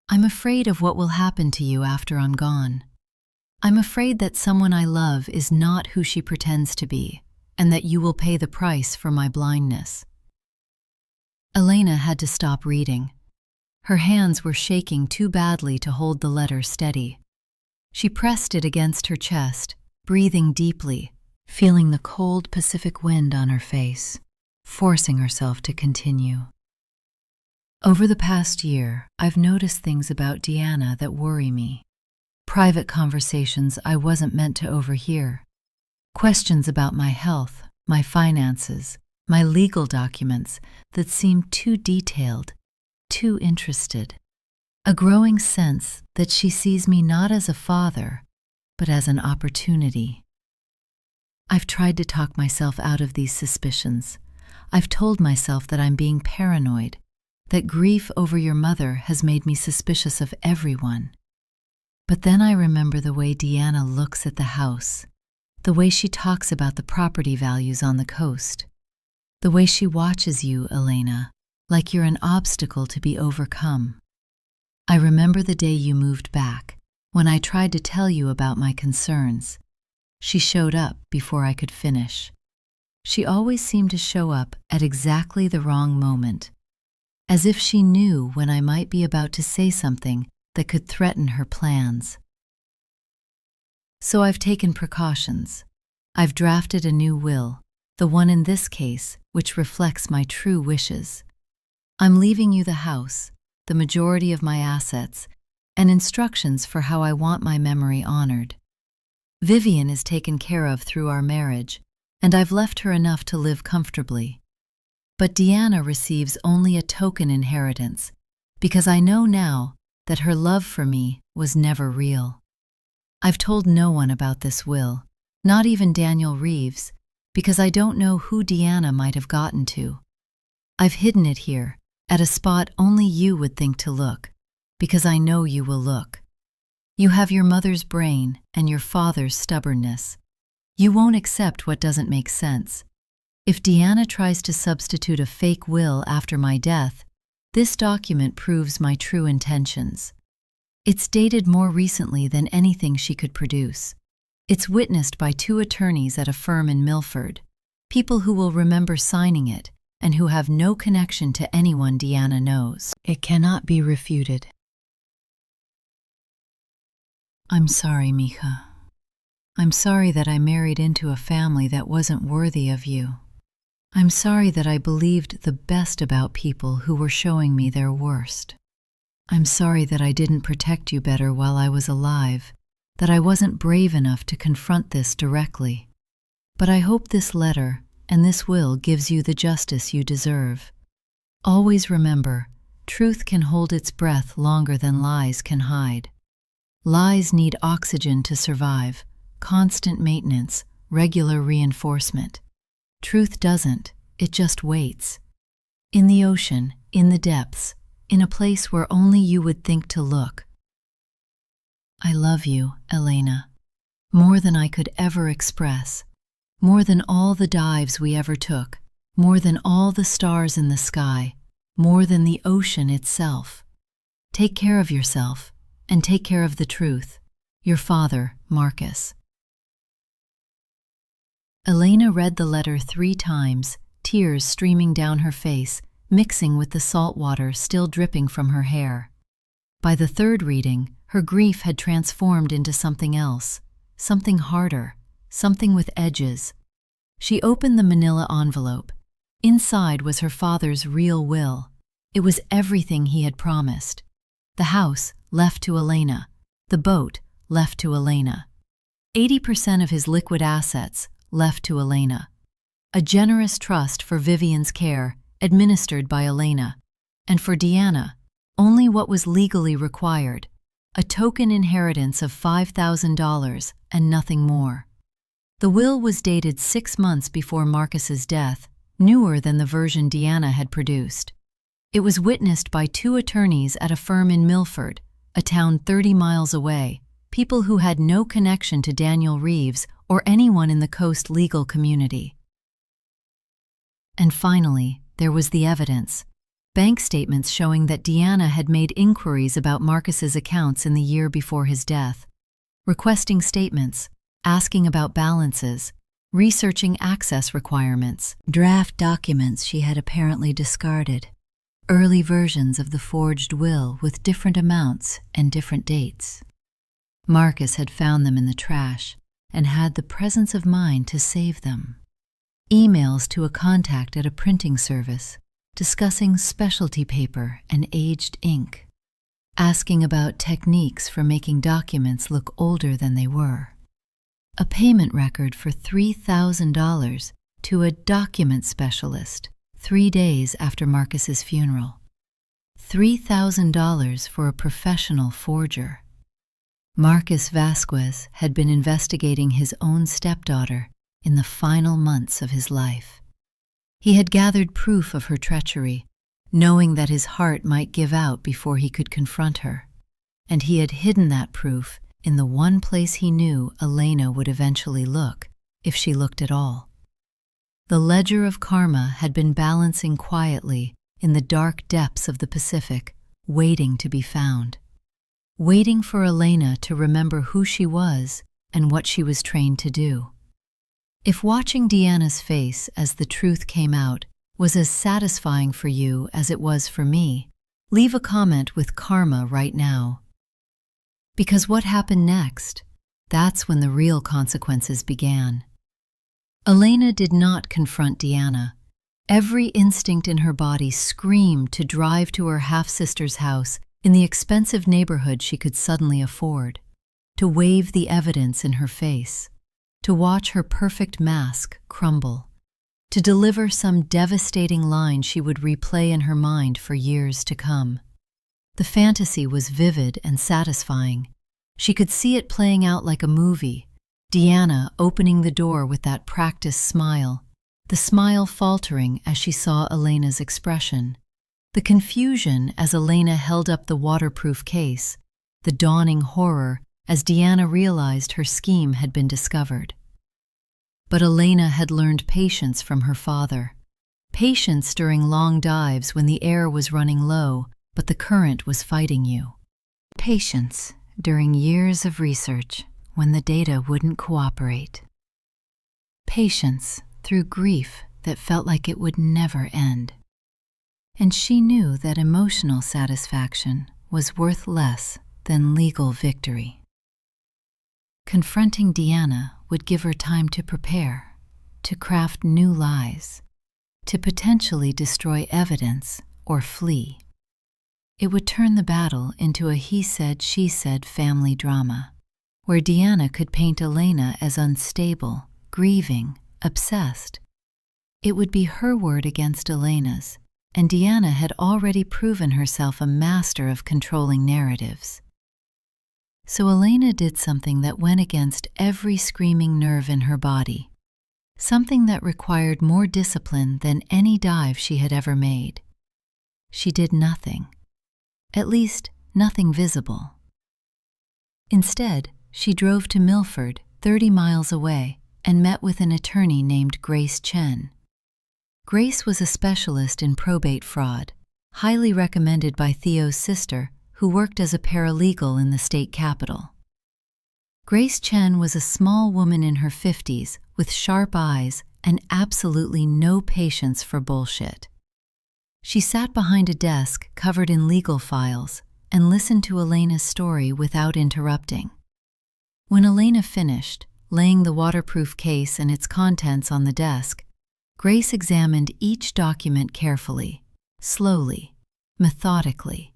I'm afraid of what will happen to you after I'm gone. I'm afraid that someone I love is not who she pretends to be, and that you will pay the price for my blindness." Elena had to stop reading. Her hands were shaking too badly to hold the letter steady. She pressed it against her chest, breathing deeply, feeling the cold Pacific wind on her face, forcing herself to continue. "Over the past year, I've noticed things about Deanna that worry me. Private conversations I wasn't meant to overhear. Questions about my health, my finances, my legal documents that seem too detailed, too interested. A growing sense that she sees me not as a father, but as an opportunity. I've tried to talk myself out of these suspicions. I've told myself that I'm being paranoid, that grief over your mother has made me suspicious of everyone. But then I remember the way Deanna looks at the house, the way she talks about the property values on the coast, the way she watches you, Elena, like you're an obstacle to be overcome. I remember the day you moved back, when I tried to tell you about my concerns. She showed up before I could finish. She always seemed to show up at exactly the wrong moment, as if she knew when I might be about to say something that could threaten her plans. So I've taken precautions. I've drafted a new will, the one in this case which reflects my true wishes. I'm leaving you the house, the majority of my assets, and instructions for how I want my memory honored. Vivian is taken care of through our marriage, and I've left her enough to live comfortably. But Deanna receives only a token inheritance, because I know now that her love for me was never real. I've told no one about this will, not even Daniel Reeves, because I don't know who Deanna might have gotten to. I've hidden it here, at a spot only you would think to look, because I know you will look. You have your mother's brain and your father's stubbornness. You won't accept what doesn't make sense. If Deanna tries to substitute a fake will after my death, this document proves my true intentions. It's dated more recently than anything she could produce. It's witnessed by 2 attorneys at a firm in Milford, people who will remember signing it and who have no connection to anyone Deanna knows. It cannot be refuted. I'm sorry, Mija. I'm sorry that I married into a family that wasn't worthy of you. I'm sorry that I believed the best about people who were showing me their worst. I'm sorry that I didn't protect you better while I was alive, that I wasn't brave enough to confront this directly. But I hope this letter and this will gives you the justice you deserve. Always remember, truth can hold its breath longer than lies can hide. Lies need oxygen to survive, constant maintenance, regular reinforcement. Truth doesn't, it just waits. In the ocean, in the depths, in a place where only you would think to look. I love you, Elena, more than I could ever express, more than all the dives we ever took, more than all the stars in the sky, more than the ocean itself. Take care of yourself, and take care of the truth. Your father, Marcus. Elena read the letter 3 times, tears streaming down her face, mixing with the salt water still dripping from her hair. By the 3rd reading, her grief had transformed into something else, something harder, something with edges. She opened the manila envelope. Inside was her father's real will. It was everything he had promised. The house, left to Elena. The boat, left to Elena. 80% of his liquid assets, left to Elena. A generous trust for Vivian's care, administered by Elena. And for Deanna, only what was legally required, a token inheritance of $5,000 and nothing more. The will was dated 6 months before Marcus's death, newer than the version Deanna had produced. It was witnessed by 2 attorneys at a firm in Milford, a town 30 miles away, people who had no connection to Daniel Reeves or anyone in the coast legal community. And finally, there was the evidence. Bank statements showing that Deanna had made inquiries about Marcus's accounts in the year before his death, requesting statements, asking about balances, researching access requirements, draft documents she had apparently discarded, early versions of the forged will with different amounts and different dates. Marcus had found them in the trash and had the presence of mind to save them. Emails to a contact at a printing service, discussing specialty paper and aged ink, asking about techniques for making documents look older than they were. A payment record for $3,000 to a document specialist 3 days after Marcus's funeral. $3,000 for a professional forger. Marcus Vasquez had been investigating his own stepdaughter in the final months of his life. He had gathered proof of her treachery, knowing that his heart might give out before he could confront her. And he had hidden that proof in the one place he knew Elena would eventually look, if she looked at all. The ledger of karma had been balancing quietly in the dark depths of the Pacific, waiting to be found. Waiting for Elena to remember who she was and what she was trained to do. If watching Deanna's face as the truth came out was as satisfying for you as it was for me, leave a comment with karma right now. Because what happened next? That's when the real consequences began. Elena did not confront Deanna. Every instinct in her body screamed to drive to her half-sister's house in the expensive neighborhood she could suddenly afford, to wave the evidence in her face, to watch her perfect mask crumble, to deliver some devastating line she would replay in her mind for years to come. The fantasy was vivid and satisfying. She could see it playing out like a movie, Deanna opening the door with that practiced smile, the smile faltering as she saw Elena's expression, the confusion as Elena held up the waterproof case, the dawning horror as Deanna realized her scheme had been discovered. But Elena had learned patience from her father. Patience during long dives when the air was running low, but the current was fighting you. Patience during years of research when the data wouldn't cooperate. Patience through grief that felt like it would never end. And she knew that emotional satisfaction was worth less than legal victory. Confronting Deanna would give her time to prepare, to craft new lies, to potentially destroy evidence or flee. It would turn the battle into a he said, she said family drama, where Deanna could paint Elena as unstable, grieving, obsessed. It would be her word against Elena's, and Deanna had already proven herself a master of controlling narratives. So Elena did something that went against every screaming nerve in her body, something that required more discipline than any dive she had ever made. She did nothing, at least nothing visible. Instead, she drove to Milford, 30 miles away, and met with an attorney named Grace Chen. Grace was a specialist in probate fraud, highly recommended by Theo's sister, who worked as a paralegal in the state capitol. Grace Chen was a small woman in her 50s with sharp eyes and absolutely no patience for bullshit. She sat behind a desk covered in legal files and listened to Elena's story without interrupting. When Elena finished, laying the waterproof case and its contents on the desk, Grace examined each document carefully, slowly, methodically.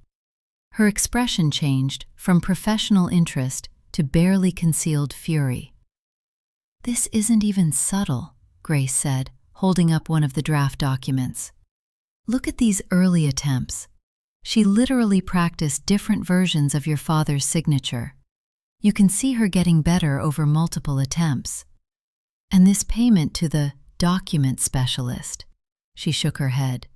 Her expression changed from professional interest to barely concealed fury. "This isn't even subtle," Grace said, holding up one of the draft documents. "Look at these early attempts. She literally practiced different versions of your father's signature. You can see her getting better over multiple attempts. And this payment to the document specialist," she shook her head.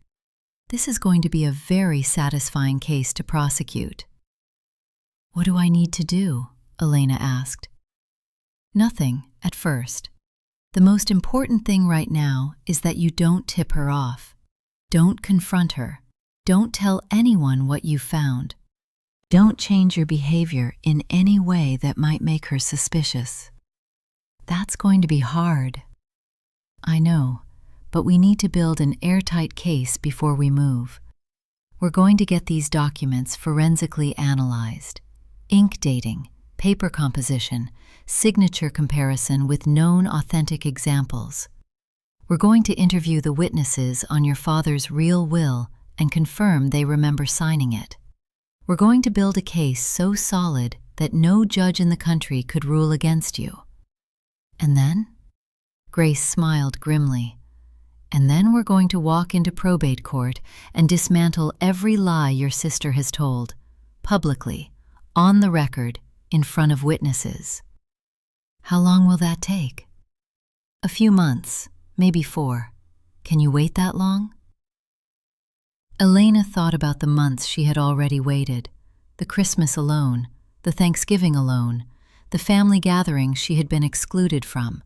"This is going to be a very satisfying case to prosecute." "What do I need to do?" Elena asked. "Nothing, at first. The most important thing right now is that you don't tip her off. Don't confront her. Don't tell anyone what you found. Don't change your behavior in any way that might make her suspicious." "That's going to be hard." "I know, but we need to build an airtight case before we move. We're going to get these documents forensically analyzed. Ink dating, paper composition, signature comparison with known authentic examples. We're going to interview the witnesses on your father's real will and confirm they remember signing it. We're going to build a case so solid that no judge in the country could rule against you." "And then?" Grace smiled grimly. "And then we're going to walk into probate court and dismantle every lie your sister has told, publicly, on the record, in front of witnesses." "How long will that take?" "A few months, maybe 4. Can you wait that long?" Elena thought about the months she had already waited, the Christmas alone, the Thanksgiving alone, the family gatherings she had been excluded from,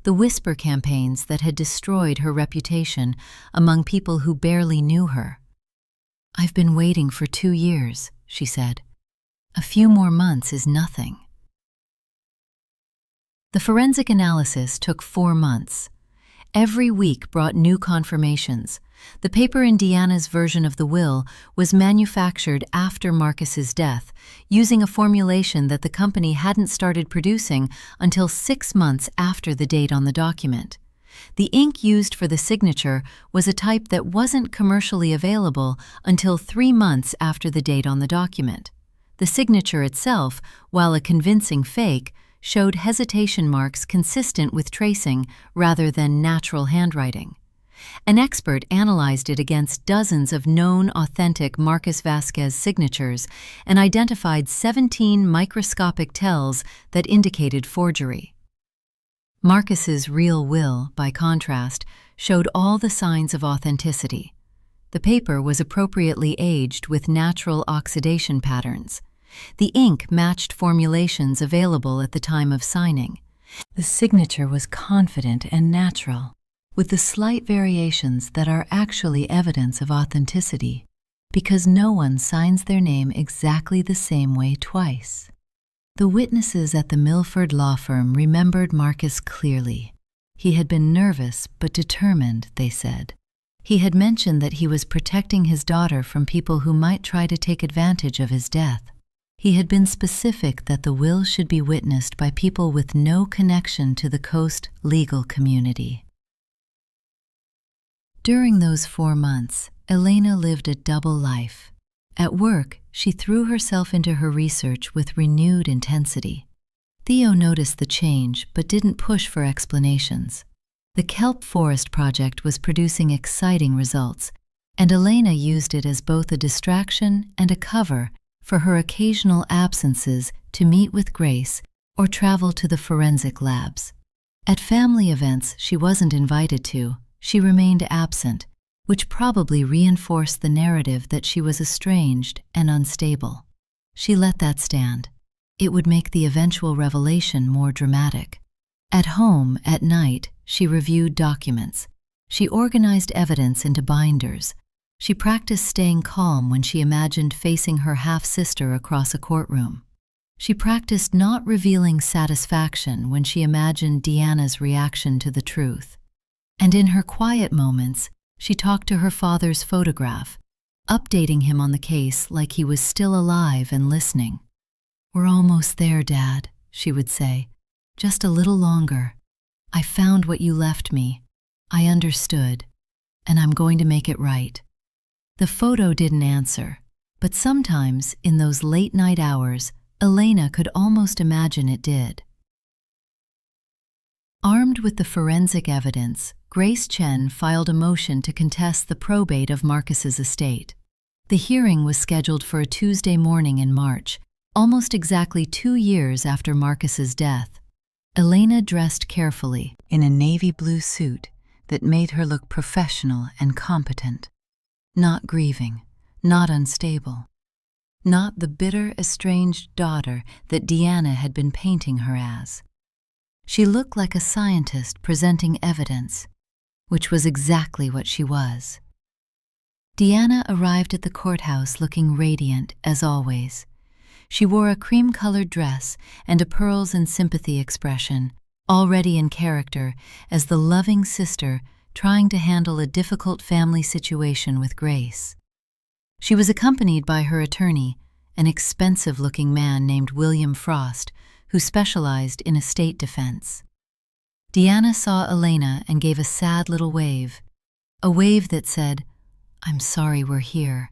the whisper campaigns that had destroyed her reputation among people who barely knew her. "I've been waiting for 2 years," she said. "A few more months is nothing." The forensic analysis took 4 months. Every week brought new confirmations. The paper in Deanna's version of the will was manufactured after Marcus's death, using a formulation that the company hadn't started producing until 6 months after the date on the document. The ink used for the signature was a type that wasn't commercially available until 3 months after the date on the document. The signature itself, while a convincing fake, showed hesitation marks consistent with tracing rather than natural handwriting. An expert analyzed it against dozens of known authentic Marcus Vasquez signatures and identified 17 microscopic tells that indicated forgery. Marcus's real will, by contrast, showed all the signs of authenticity. The paper was appropriately aged with natural oxidation patterns. The ink matched formulations available at the time of signing. The signature was confident and natural, with the slight variations that are actually evidence of authenticity, because no one signs their name exactly the same way twice. The witnesses at the Milford law firm remembered Marcus clearly. He had been nervous but determined, they said. He had mentioned that he was protecting his daughter from people who might try to take advantage of his death. He had been specific that the will should be witnessed by people with no connection to the Coast legal community. During those 4 months, Elena lived a double life. At work, she threw herself into her research with renewed intensity. Theo noticed the change but didn't push for explanations. The kelp forest project was producing exciting results, and Elena used it as both a distraction and a cover for her occasional absences to meet with Grace or travel to the forensic labs. At family events she wasn't invited to, she remained absent, which probably reinforced the narrative that she was estranged and unstable. She let that stand. It would make the eventual revelation more dramatic. At home, at night, she reviewed documents. She organized evidence into binders. She practiced staying calm when she imagined facing her half-sister across a courtroom. She practiced not revealing satisfaction when she imagined Deanna's reaction to the truth. And in her quiet moments, she talked to her father's photograph, updating him on the case like he was still alive and listening. "We're almost there, Dad," she would say. "Just a little longer. I found what you left me. I understood. And I'm going to make it right." The photo didn't answer, but sometimes, in those late-night hours, Elena could almost imagine it did. Armed with the forensic evidence, Grace Chen filed a motion to contest the probate of Marcus's estate. The hearing was scheduled for a Tuesday morning in March, almost exactly 2 years after Marcus's death. Elena dressed carefully in a navy blue suit that made her look professional and competent. Not grieving, not unstable, not the bitter, estranged daughter that Deanna had been painting her as. She looked like a scientist presenting evidence, which was exactly what she was. Deanna arrived at the courthouse looking radiant, as always. She wore a cream-colored dress and a pearls and sympathy expression, already in character as the loving sister trying to handle a difficult family situation with Grace. She was accompanied by her attorney, an expensive-looking man named William Frost, who specialized in estate defense. Deanna saw Elena and gave a sad little wave, a wave that said, "I'm sorry we're here.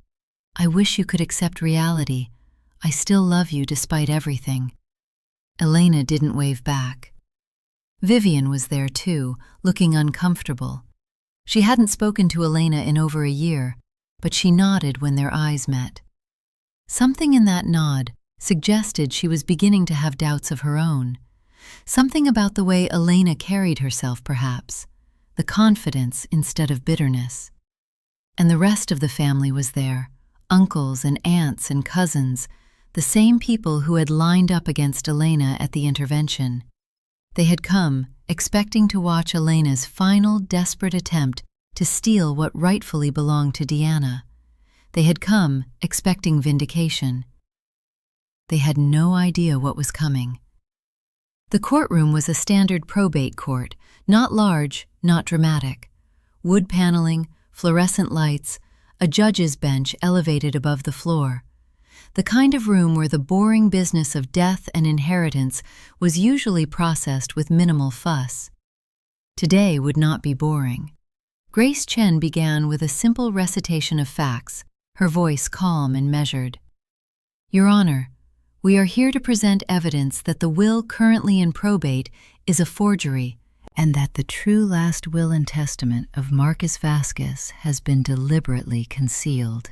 I wish you could accept reality. I still love you despite everything." Elena didn't wave back. Vivian was there too, looking uncomfortable. She hadn't spoken to Elena in over a year, but she nodded when their eyes met. Something in that nod suggested she was beginning to have doubts of her own. Something about the way Elena carried herself, perhaps. the confidence instead of bitterness. And the rest of the family was there, uncles and aunts and cousins, the same people who had lined up against Elena at the intervention. They had come, expecting to watch Elena's final desperate attempt to steal what rightfully belonged to Deanna. They had come, expecting vindication. They had no idea what was coming. The courtroom was a standard probate court, not large, not dramatic. Wood paneling, fluorescent lights, a judge's bench elevated above the floor. The kind of room where the boring business of death and inheritance was usually processed with minimal fuss. Today would not be boring. Grace Chen began with a simple recitation of facts, her voice calm and measured. Your Honor, we are here to present evidence that the will currently in probate is a forgery and that the true last will and testament of Marcus Vasquez has been deliberately concealed.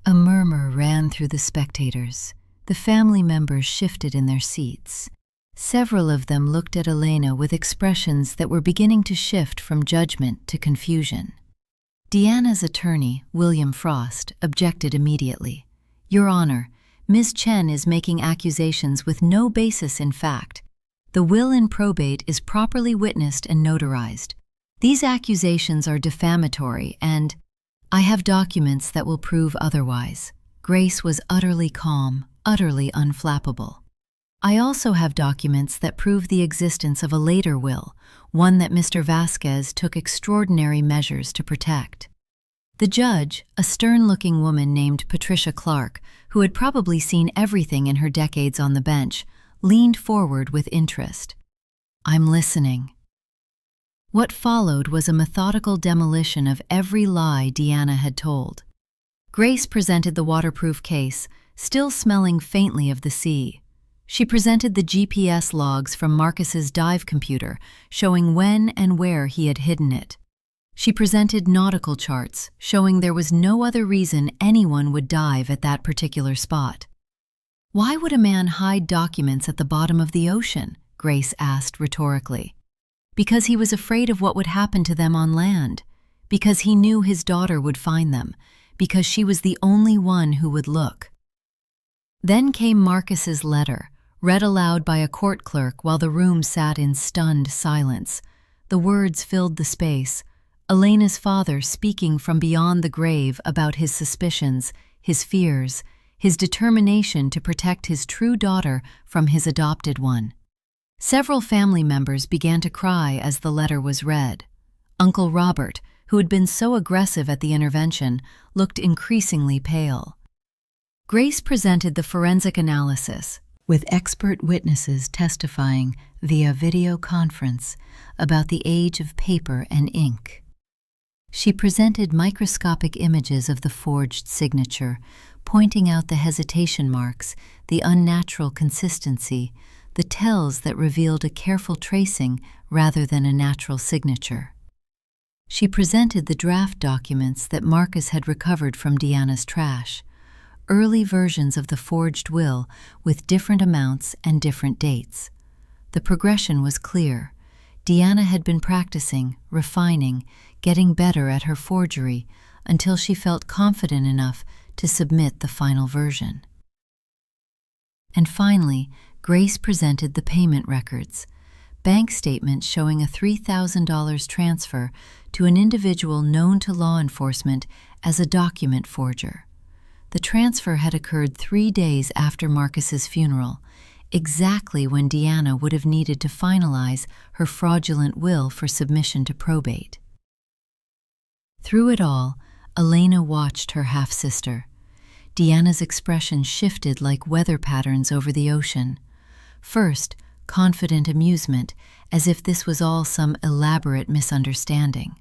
A murmur ran through the spectators. The family members shifted in their seats. Several of them looked at Elena with expressions that were beginning to shift from judgment to confusion. Deanna's attorney, William Frost, objected immediately. Your Honor, Ms. Chen is making accusations with no basis in fact. The will in probate is properly witnessed and notarized. These accusations are defamatory and I have documents that will prove otherwise. Grace was utterly calm, utterly unflappable. I also have documents that prove the existence of a later will, one that Mr. Vasquez took extraordinary measures to protect. The judge, a stern-looking woman named Patricia Clark, who had probably seen everything in her decades on the bench, leaned forward with interest. I'm listening. What followed was a methodical demolition of every lie Deanna had told. Grace presented the waterproof case, still smelling faintly of the sea. She presented the GPS logs from Marcus's dive computer, showing when and where he had hidden it. She presented nautical charts, showing there was no other reason anyone would dive at that particular spot. Why would a man hide documents at the bottom of the ocean? Grace asked rhetorically. Because he was afraid of what would happen to them on land. Because he knew his daughter would find them. Because she was the only one who would look. Then came Marcus's letter, read aloud by a court clerk while the room sat in stunned silence. The words filled the space. Elena's father speaking from beyond the grave about his suspicions, his fears, his determination to protect his true daughter from his adopted one. Several family members began to cry as the letter was read. Uncle Robert, who had been so aggressive at the intervention, looked increasingly pale. Grace presented the forensic analysis, with expert witnesses testifying via video conference about the age of paper and ink. She presented microscopic images of the forged signature, pointing out the hesitation marks, the unnatural consistency, the tells that revealed a careful tracing rather than a natural signature. She presented the draft documents that Marcus had recovered from Deanna's trash, early versions of the forged will with different amounts and different dates. The progression was clear. Deanna had been practicing, refining, getting better at her forgery until she felt confident enough to submit the final version. And finally, Grace presented the payment records, bank statements showing a $3,000 transfer to an individual known to law enforcement as a document forger. The transfer had occurred 3 days after Marcus's funeral, exactly when Deanna would have needed to finalize her fraudulent will for submission to probate. Through it all, Elena watched her half-sister. Deanna's expression shifted like weather patterns over the ocean. First, confident amusement, as if this was all some elaborate misunderstanding.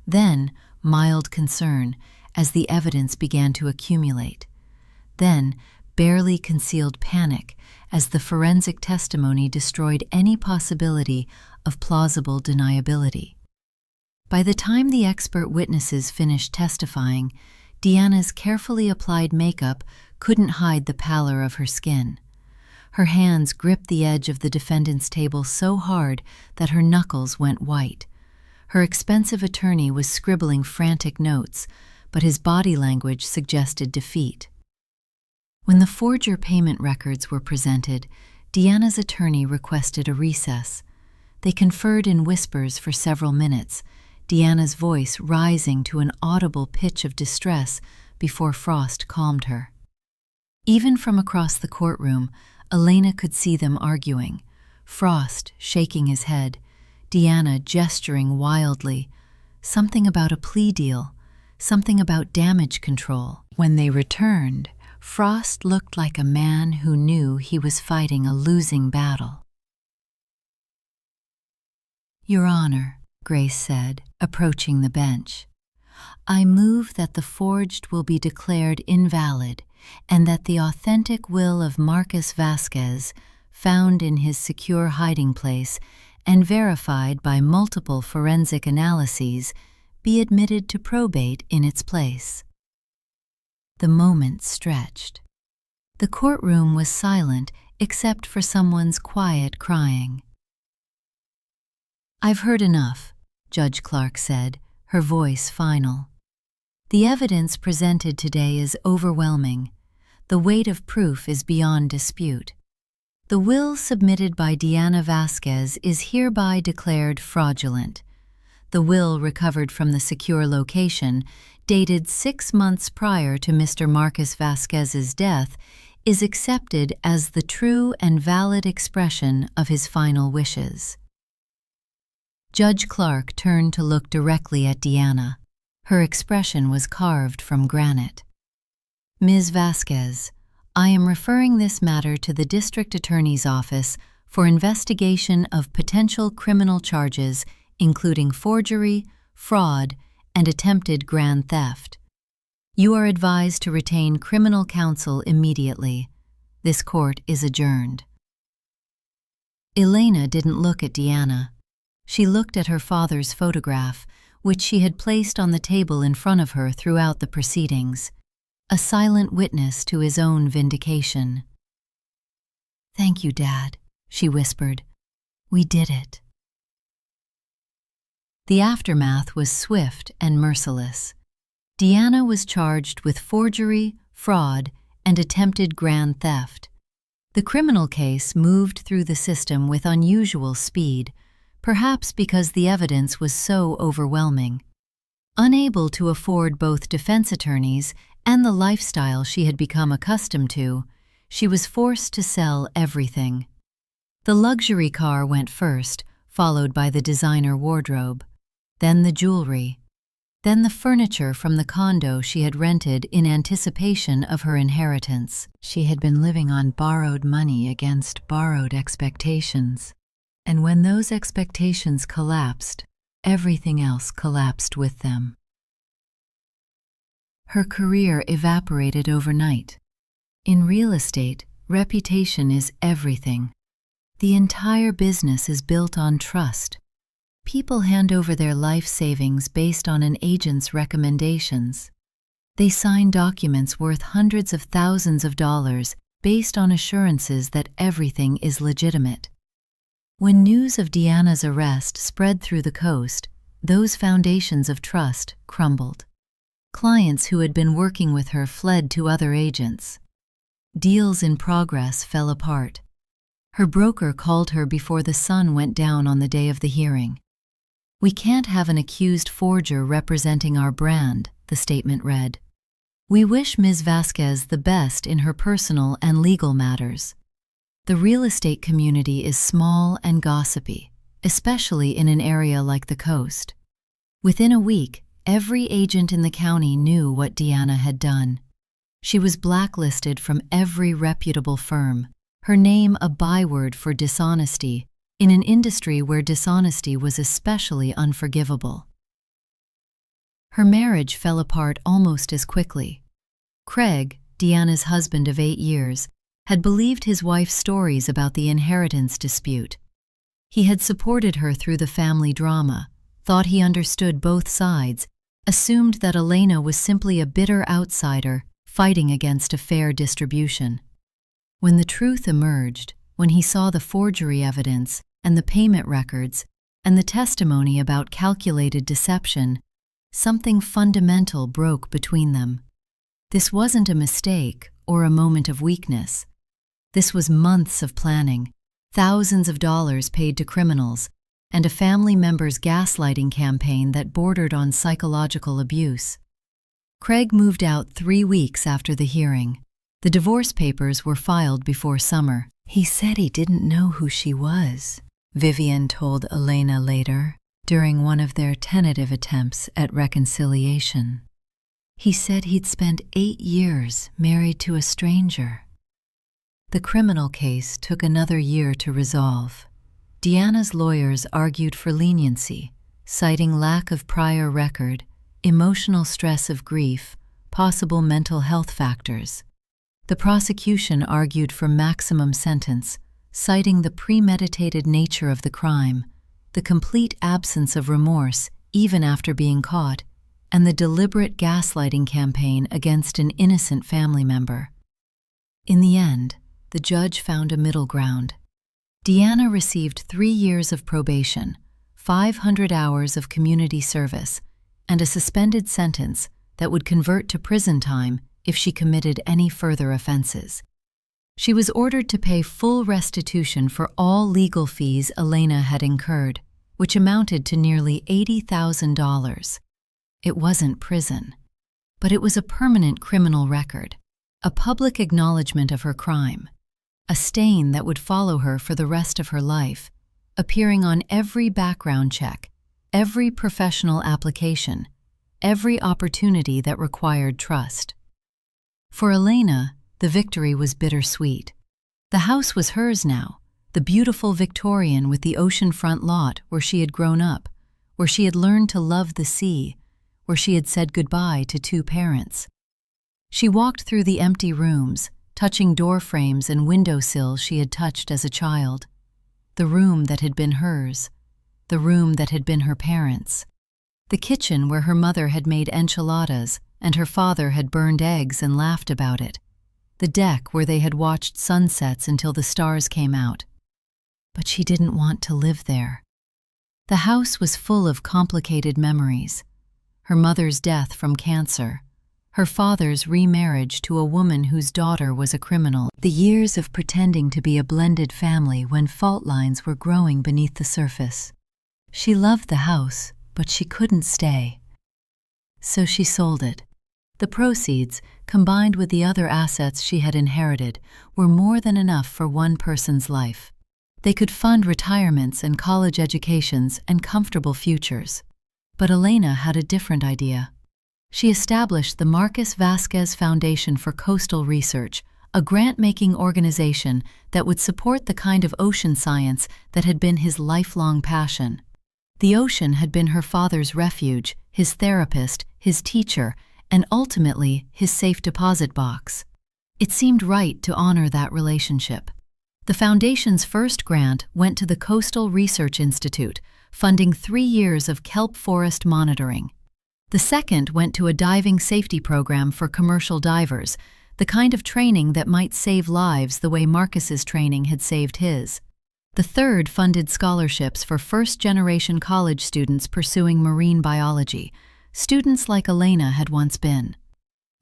Then, mild concern, as the evidence began to accumulate. Then, barely concealed panic, as the forensic testimony destroyed any possibility of plausible deniability. By the time the expert witnesses finished testifying, Deanna's carefully applied makeup couldn't hide the pallor of her skin. Her hands gripped the edge of the defendant's table so hard that her knuckles went white. Her expensive attorney was scribbling frantic notes, but his body language suggested defeat. When the forger payment records were presented, Deanna's attorney requested a recess. They conferred in whispers for several minutes, Deanna's voice rising to an audible pitch of distress before Frost calmed her. Even from across the courtroom, Elena could see them arguing, Frost shaking his head, Deanna gesturing wildly, something about a plea deal, something about damage control. When they returned, Frost looked like a man who knew he was fighting a losing battle. "Your Honor," Grace said, approaching the bench, "I move that the forged will be declared invalid and that the authentic will of Marcus Vasquez, found in his secure hiding place and verified by multiple forensic analyses, be admitted to probate in its place." The moment stretched. The courtroom was silent except for someone's quiet crying. "I've heard enough," Judge Clark said, her voice final. "The evidence presented today is overwhelming. The weight of proof is beyond dispute. The will submitted by Deanna Vasquez is hereby declared fraudulent. The will recovered from the secure location, dated 6 months prior to Mr. Marcus Vasquez's death, is accepted as the true and valid expression of his final wishes." Judge Clark turned to look directly at Deanna. Her expression was carved from granite. "Ms. Vasquez, I am referring this matter to the District Attorney's Office for investigation of potential criminal charges including forgery, fraud, and attempted grand theft. You are advised to retain criminal counsel immediately. This court is adjourned." Elena didn't look at Deanna. She looked at her father's photograph, which she had placed on the table in front of her throughout the proceedings, a silent witness to his own vindication. "Thank you, Dad," she whispered. "We did it." The aftermath was swift and merciless. Deanna was charged with forgery, fraud, and attempted grand theft. The criminal case moved through the system with unusual speed, perhaps because the evidence was so overwhelming. Unable to afford both defense attorneys and the lifestyle she had become accustomed to, she was forced to sell everything. The luxury car went first, followed by the designer wardrobe, then the jewelry, then the furniture from the condo she had rented in anticipation of her inheritance. She had been living on borrowed money against borrowed expectations, and when those expectations collapsed, everything else collapsed with them. Her career evaporated overnight. In real estate, reputation is everything. The entire business is built on trust. People hand over their life savings based on an agent's recommendations. They sign documents worth hundreds of thousands of dollars based on assurances that everything is legitimate. When news of Deanna's arrest spread through the coast, those foundations of trust crumbled. Clients who had been working with her fled to other agents. Deals in progress fell apart. Her broker called her before the sun went down on the day of the hearing. "We can't have an accused forger representing our brand," the statement read. "We wish Ms. Vasquez the best in her personal and legal matters." The real estate community is small and gossipy, especially in an area like the coast. Within a week, every agent in the county knew what Deanna had done. She was blacklisted from every reputable firm, her name a byword for dishonesty, in an industry where dishonesty was especially unforgivable. Her marriage fell apart almost as quickly. Craig, Deanna's husband of 8 years, had believed his wife's stories about the inheritance dispute. He had supported her through the family drama, thought he understood both sides, assumed that Elena was simply a bitter outsider fighting against a fair distribution. When the truth emerged, when he saw the forgery evidence and the payment records and the testimony about calculated deception, something fundamental broke between them. This wasn't a mistake or a moment of weakness. This was months of planning, thousands of dollars paid to criminals, and a family member's gaslighting campaign that bordered on psychological abuse. Craig moved out 3 weeks after the hearing. The divorce papers were filed before summer. He said he didn't know who she was, Vivian told Elena later, during one of their tentative attempts at reconciliation. He said he'd spent 8 years married to a stranger. The criminal case took another year to resolve. Deanna's lawyers argued for leniency, citing lack of prior record, emotional stress of grief, possible mental health factors. The prosecution argued for maximum sentence, citing the premeditated nature of the crime, the complete absence of remorse even after being caught, and the deliberate gaslighting campaign against an innocent family member. In the end, the judge found a middle ground. Deanna received 3 years of probation, 500 hours of community service, and a suspended sentence that would convert to prison time if she committed any further offenses. She was ordered to pay full restitution for all legal fees Elena had incurred, which amounted to nearly $80,000. It wasn't prison, but it was a permanent criminal record, a public acknowledgement of her crime, a stain that would follow her for the rest of her life, appearing on every background check, every professional application, every opportunity that required trust. For Elena, the victory was bittersweet. The house was hers now, the beautiful Victorian with the oceanfront lot where she had grown up, where she had learned to love the sea, where she had said goodbye to 2 parents. She walked through the empty rooms, touching door frames and windowsills she had touched as a child. The room that had been hers, the room that had been her parents'. The kitchen where her mother had made enchiladas and her father had burned eggs and laughed about it. The deck where they had watched sunsets until the stars came out. But she didn't want to live there. The house was full of complicated memories. Her mother's death from cancer, her father's remarriage to a woman whose daughter was a criminal, the years of pretending to be a blended family when fault lines were growing beneath the surface. She loved the house, but she couldn't stay. So she sold it. The proceeds, combined with the other assets she had inherited, were more than enough for one person's life. They could fund retirements and college educations and comfortable futures. But Elena had a different idea. She established the Marcus Vasquez Foundation for Coastal Research, a grant-making organization that would support the kind of ocean science that had been his lifelong passion. The ocean had been her father's refuge, his therapist, his teacher, and ultimately his safe deposit box. It seemed right to honor that relationship. The Foundation's first grant went to the Coastal Research Institute, funding 3 years of kelp forest monitoring. The second went to a diving safety program for commercial divers, the kind of training that might save lives the way Marcus's training had saved his. The third funded scholarships for first-generation college students pursuing marine biology, students like Elena had once been.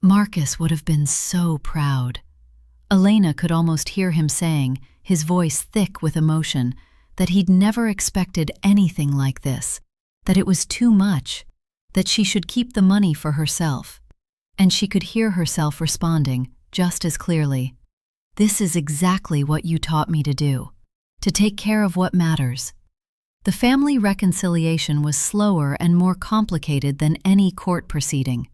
Marcus would have been so proud. Elena could almost hear him saying, his voice thick with emotion, that he'd never expected anything like this, that it was too much, that she should keep the money for herself. And she could hear herself responding, just as clearly, "This is exactly what you taught me to do, to take care of what matters." The family reconciliation was slower and more complicated than any court proceeding.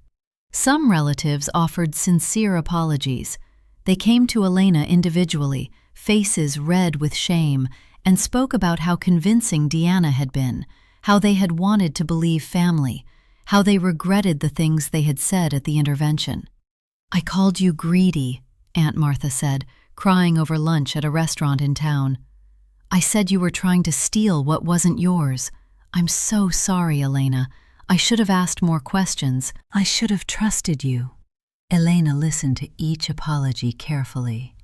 Some relatives offered sincere apologies. They came to Elena individually, faces red with shame, and spoke about how convincing Deanna had been, how they had wanted to believe family, how they regretted the things they had said at the intervention. "I called you greedy," Aunt Martha said, crying over lunch at a restaurant in town. "I said you were trying to steal what wasn't yours. I'm so sorry, Elena. I should have asked more questions. I should have trusted you." Elena listened to each apology carefully.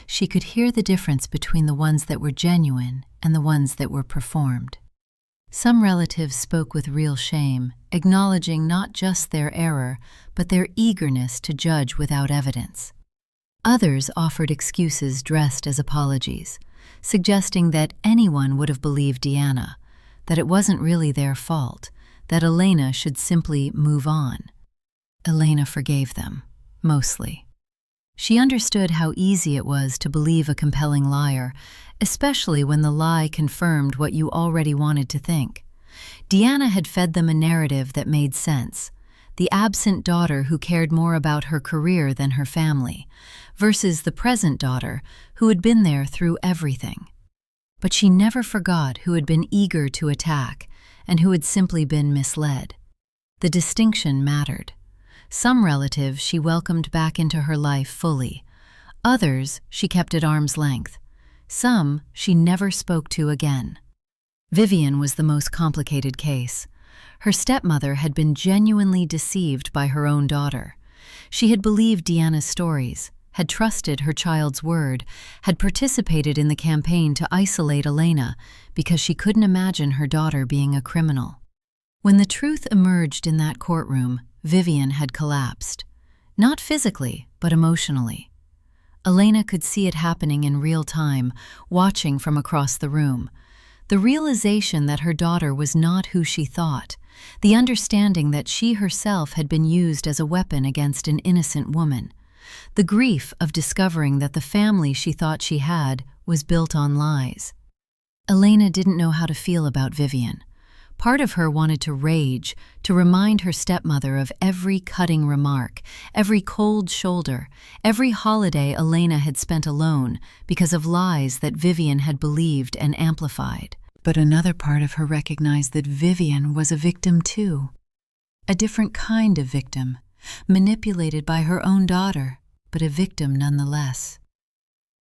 She could hear the difference between the ones that were genuine and the ones that were performed. Some relatives spoke with real shame, acknowledging not just their error, but their eagerness to judge without evidence. Others offered excuses dressed as apologies, suggesting that anyone would have believed Deanna, that it wasn't really their fault, that Elena should simply move on. Elena forgave them, mostly. She understood how easy it was to believe a compelling liar, especially when the lie confirmed what you already wanted to think. Deanna had fed them a narrative that made sense, the absent daughter who cared more about her career than her family, versus the present daughter who had been there through everything. But she never forgot who had been eager to attack and who had simply been misled. The distinction mattered. Some relatives she welcomed back into her life fully. Others she kept at arm's length. Some she never spoke to again. Vivian was the most complicated case. Her stepmother had been genuinely deceived by her own daughter. She had believed Deanna's stories, had trusted her child's word, had participated in the campaign to isolate Elena because she couldn't imagine her daughter being a criminal. When the truth emerged in that courtroom, Vivian had collapsed. Not physically, but emotionally. Elena could see it happening in real time, watching from across the room. The realization that her daughter was not who she thought, the understanding that she herself had been used as a weapon against an innocent woman, the grief of discovering that the family she thought she had was built on lies. Elena didn't know how to feel about Vivian. Part of her wanted to rage, to remind her stepmother of every cutting remark, every cold shoulder, every holiday Elena had spent alone because of lies that Vivian had believed and amplified. But another part of her recognized that Vivian was a victim too. A different kind of victim, manipulated by her own daughter, but a victim nonetheless.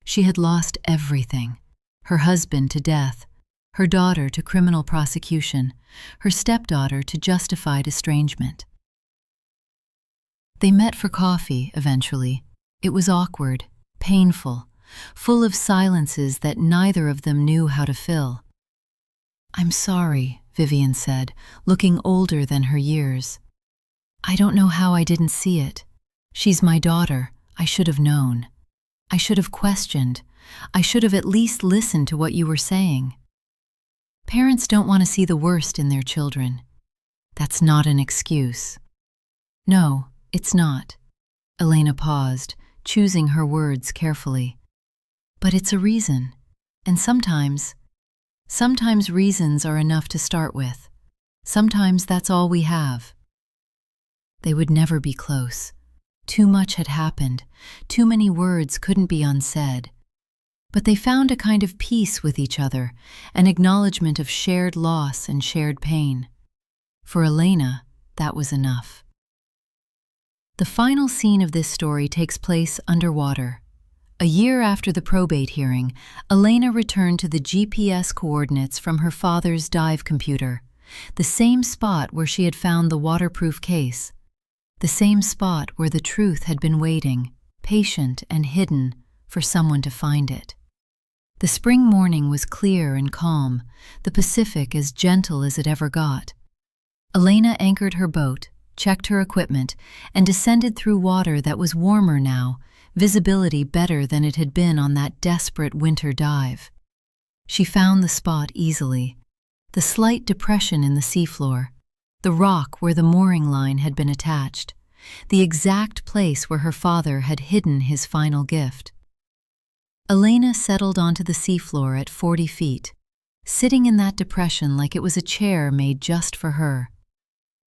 She had lost everything: her husband to death, her daughter to criminal prosecution, her stepdaughter to justified estrangement. They met for coffee, eventually. It was awkward, painful, full of silences that neither of them knew how to fill. "I'm sorry," Vivian said, looking older than her years. "I don't know how I didn't see it. She's my daughter. I should have known. I should have questioned. I should have at least listened to what you were saying." Parents don't want to see the worst in their children. That's not an excuse. No, it's not. Elena paused, choosing her words carefully. But it's a reason. And sometimes reasons are enough to start with. Sometimes that's all we have. They would never be close. Too much had happened. Too many words couldn't be unsaid. But they found a kind of peace with each other, an acknowledgement of shared loss and shared pain. For Elena, that was enough. The final scene of this story takes place underwater. A year after the probate hearing, Elena returned to the GPS coordinates from her father's dive computer, the same spot where she had found the waterproof case, the same spot where the truth had been waiting, patient and hidden, for someone to find it. The spring morning was clear and calm, the Pacific as gentle as it ever got. Elena anchored her boat, checked her equipment, and descended through water that was warmer now, visibility better than it had been on that desperate winter dive. She found the spot easily, the slight depression in the seafloor, the rock where the mooring line had been attached, the exact place where her father had hidden his final gift. Elena settled onto the seafloor at 40 feet, sitting in that depression like it was a chair made just for her.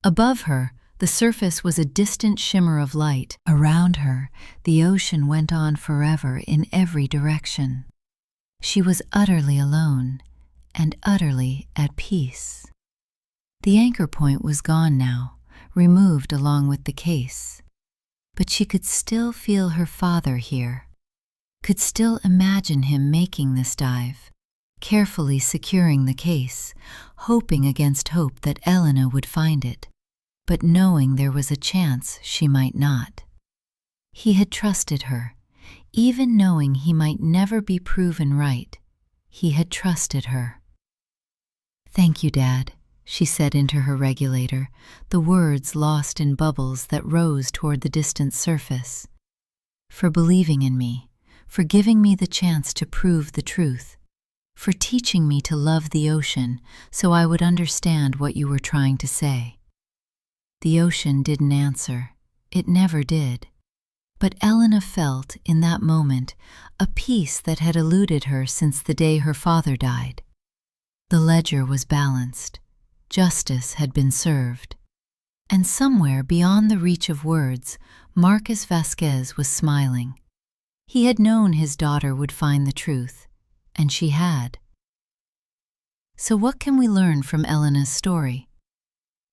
Above her, the surface was a distant shimmer of light. Around her, the ocean went on forever in every direction. She was utterly alone and utterly at peace. The anchor point was gone now, removed along with the case. But she could still feel her father here. Could still imagine him making this dive, carefully securing the case, hoping against hope that Elena would find it, but knowing there was a chance she might not. He had trusted her, Even knowing he might never be proven right, he had trusted her. "Thank you, Dad," she said into her regulator, the words lost in bubbles that rose toward the distant surface. "For believing in me, for giving me the chance to prove the truth, for teaching me to love the ocean so I would understand what you were trying to say." The ocean didn't answer. It never did. But Elena felt, in that moment, a peace that had eluded her since the day her father died. The ledger was balanced. Justice had been served. And somewhere beyond the reach of words, Marcus Vasquez was smiling. He had known his daughter would find the truth, and she had. So what can we learn from Elena's story?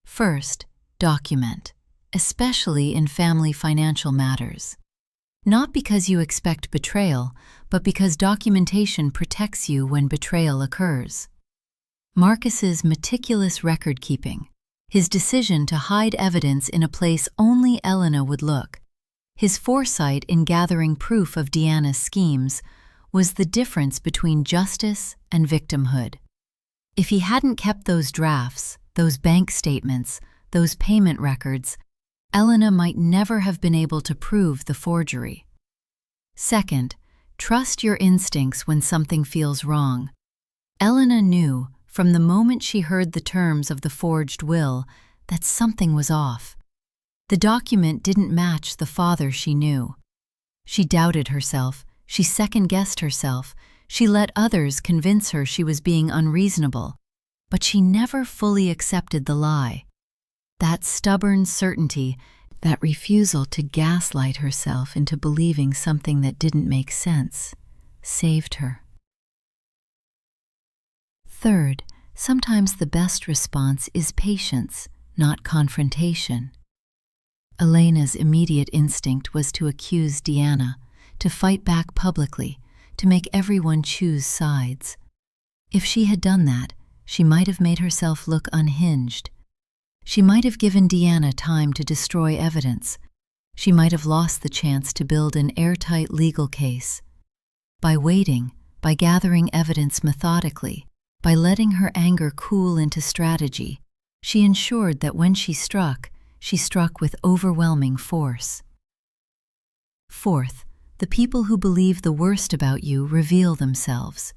First, document, especially in family financial matters. Not because you expect betrayal, but because documentation protects you when betrayal occurs. Marcus's meticulous record-keeping, his decision to hide evidence in a place only Elena would look, his foresight in gathering proof of Deanna's schemes, was the difference between justice and victimhood. If he hadn't kept those drafts, those bank statements, those payment records, Elena might never have been able to prove the forgery. Second, trust your instincts when something feels wrong. Elena knew, from the moment she heard the terms of the forged will, that something was off. The document didn't match the father she knew. She doubted herself, she second-guessed herself, she let others convince her she was being unreasonable, but she never fully accepted the lie. That stubborn certainty, that refusal to gaslight herself into believing something that didn't make sense, saved her. Third, sometimes the best response is patience, not confrontation. Elena's immediate instinct was to accuse Deanna, to fight back publicly, to make everyone choose sides. If she had done that, she might have made herself look unhinged. She might have given Deanna time to destroy evidence. She might have lost the chance to build an airtight legal case. By waiting, by gathering evidence methodically, by letting her anger cool into strategy, she ensured that when she struck with overwhelming force. Fourth, the people who believe the worst about you reveal themselves.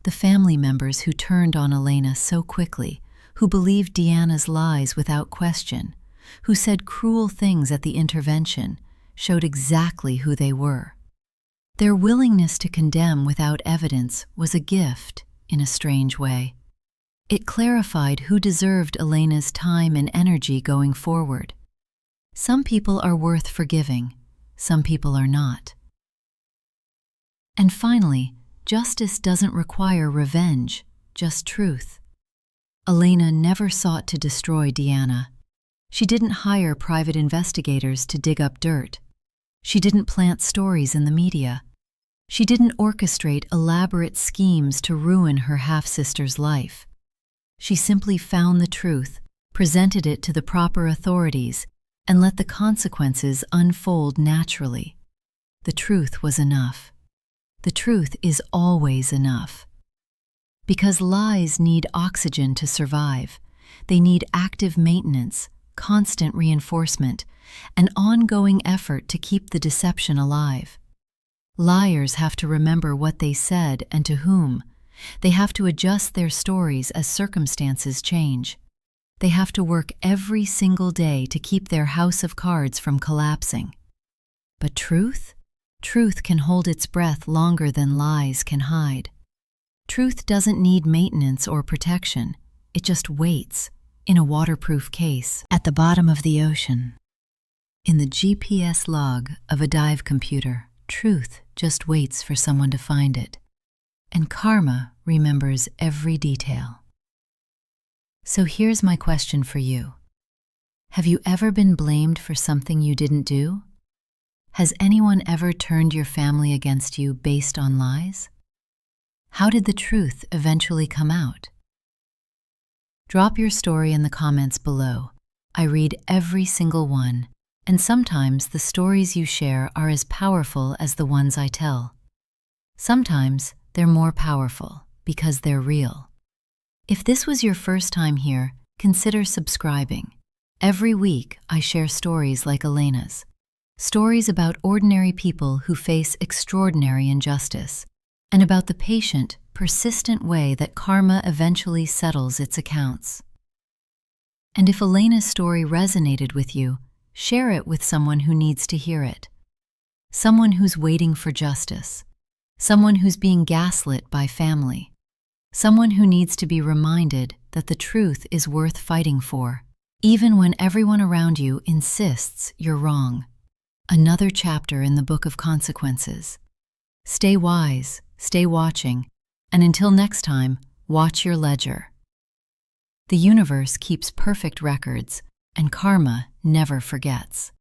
The family members who turned on Elena so quickly, who believed Deanna's lies without question, who said cruel things at the intervention, showed exactly who they were. Their willingness to condemn without evidence was a gift, in a strange way. It clarified who deserved Elena's time and energy going forward. Some people are worth forgiving, some people are not. And finally, justice doesn't require revenge, just truth. Elena never sought to destroy Deanna. She didn't hire private investigators to dig up dirt. She didn't plant stories in the media. She didn't orchestrate elaborate schemes to ruin her half-sister's life. She simply found the truth, presented it to the proper authorities, and let the consequences unfold naturally. The truth was enough. The truth is always enough. Because lies need oxygen to survive. They need active maintenance, constant reinforcement, and ongoing effort to keep the deception alive. Liars have to remember what they said and to whom. They have to adjust their stories as circumstances change. They have to work every single day to keep their house of cards from collapsing. But truth? Truth can hold its breath longer than lies can hide. Truth doesn't need maintenance or protection. It just waits, in a waterproof case, at the bottom of the ocean. In the GPS log of a dive computer, truth just waits for someone to find it. And karma remembers every detail. So here's my question for you. Have you ever been blamed for something you didn't do? Has anyone ever turned your family against you based on lies? How did the truth eventually come out? Drop your story in the comments below. I read every single one, And sometimes the stories you share are as powerful as the ones I tell. Sometimes they're more powerful because they're real. If this was your first time here, consider subscribing. Every week, I share stories like Elena's. Stories about ordinary people who face extraordinary injustice, and about the patient, persistent way that karma eventually settles its accounts. And if Elena's story resonated with you, share it with someone who needs to hear it. Someone who's waiting for justice. Someone who's being gaslit by family. Someone who needs to be reminded that the truth is worth fighting for, even when everyone around you insists you're wrong. Another chapter in the Book of Consequences. Stay wise, stay watching, and until next time, watch your ledger. The universe keeps perfect records, and karma never forgets.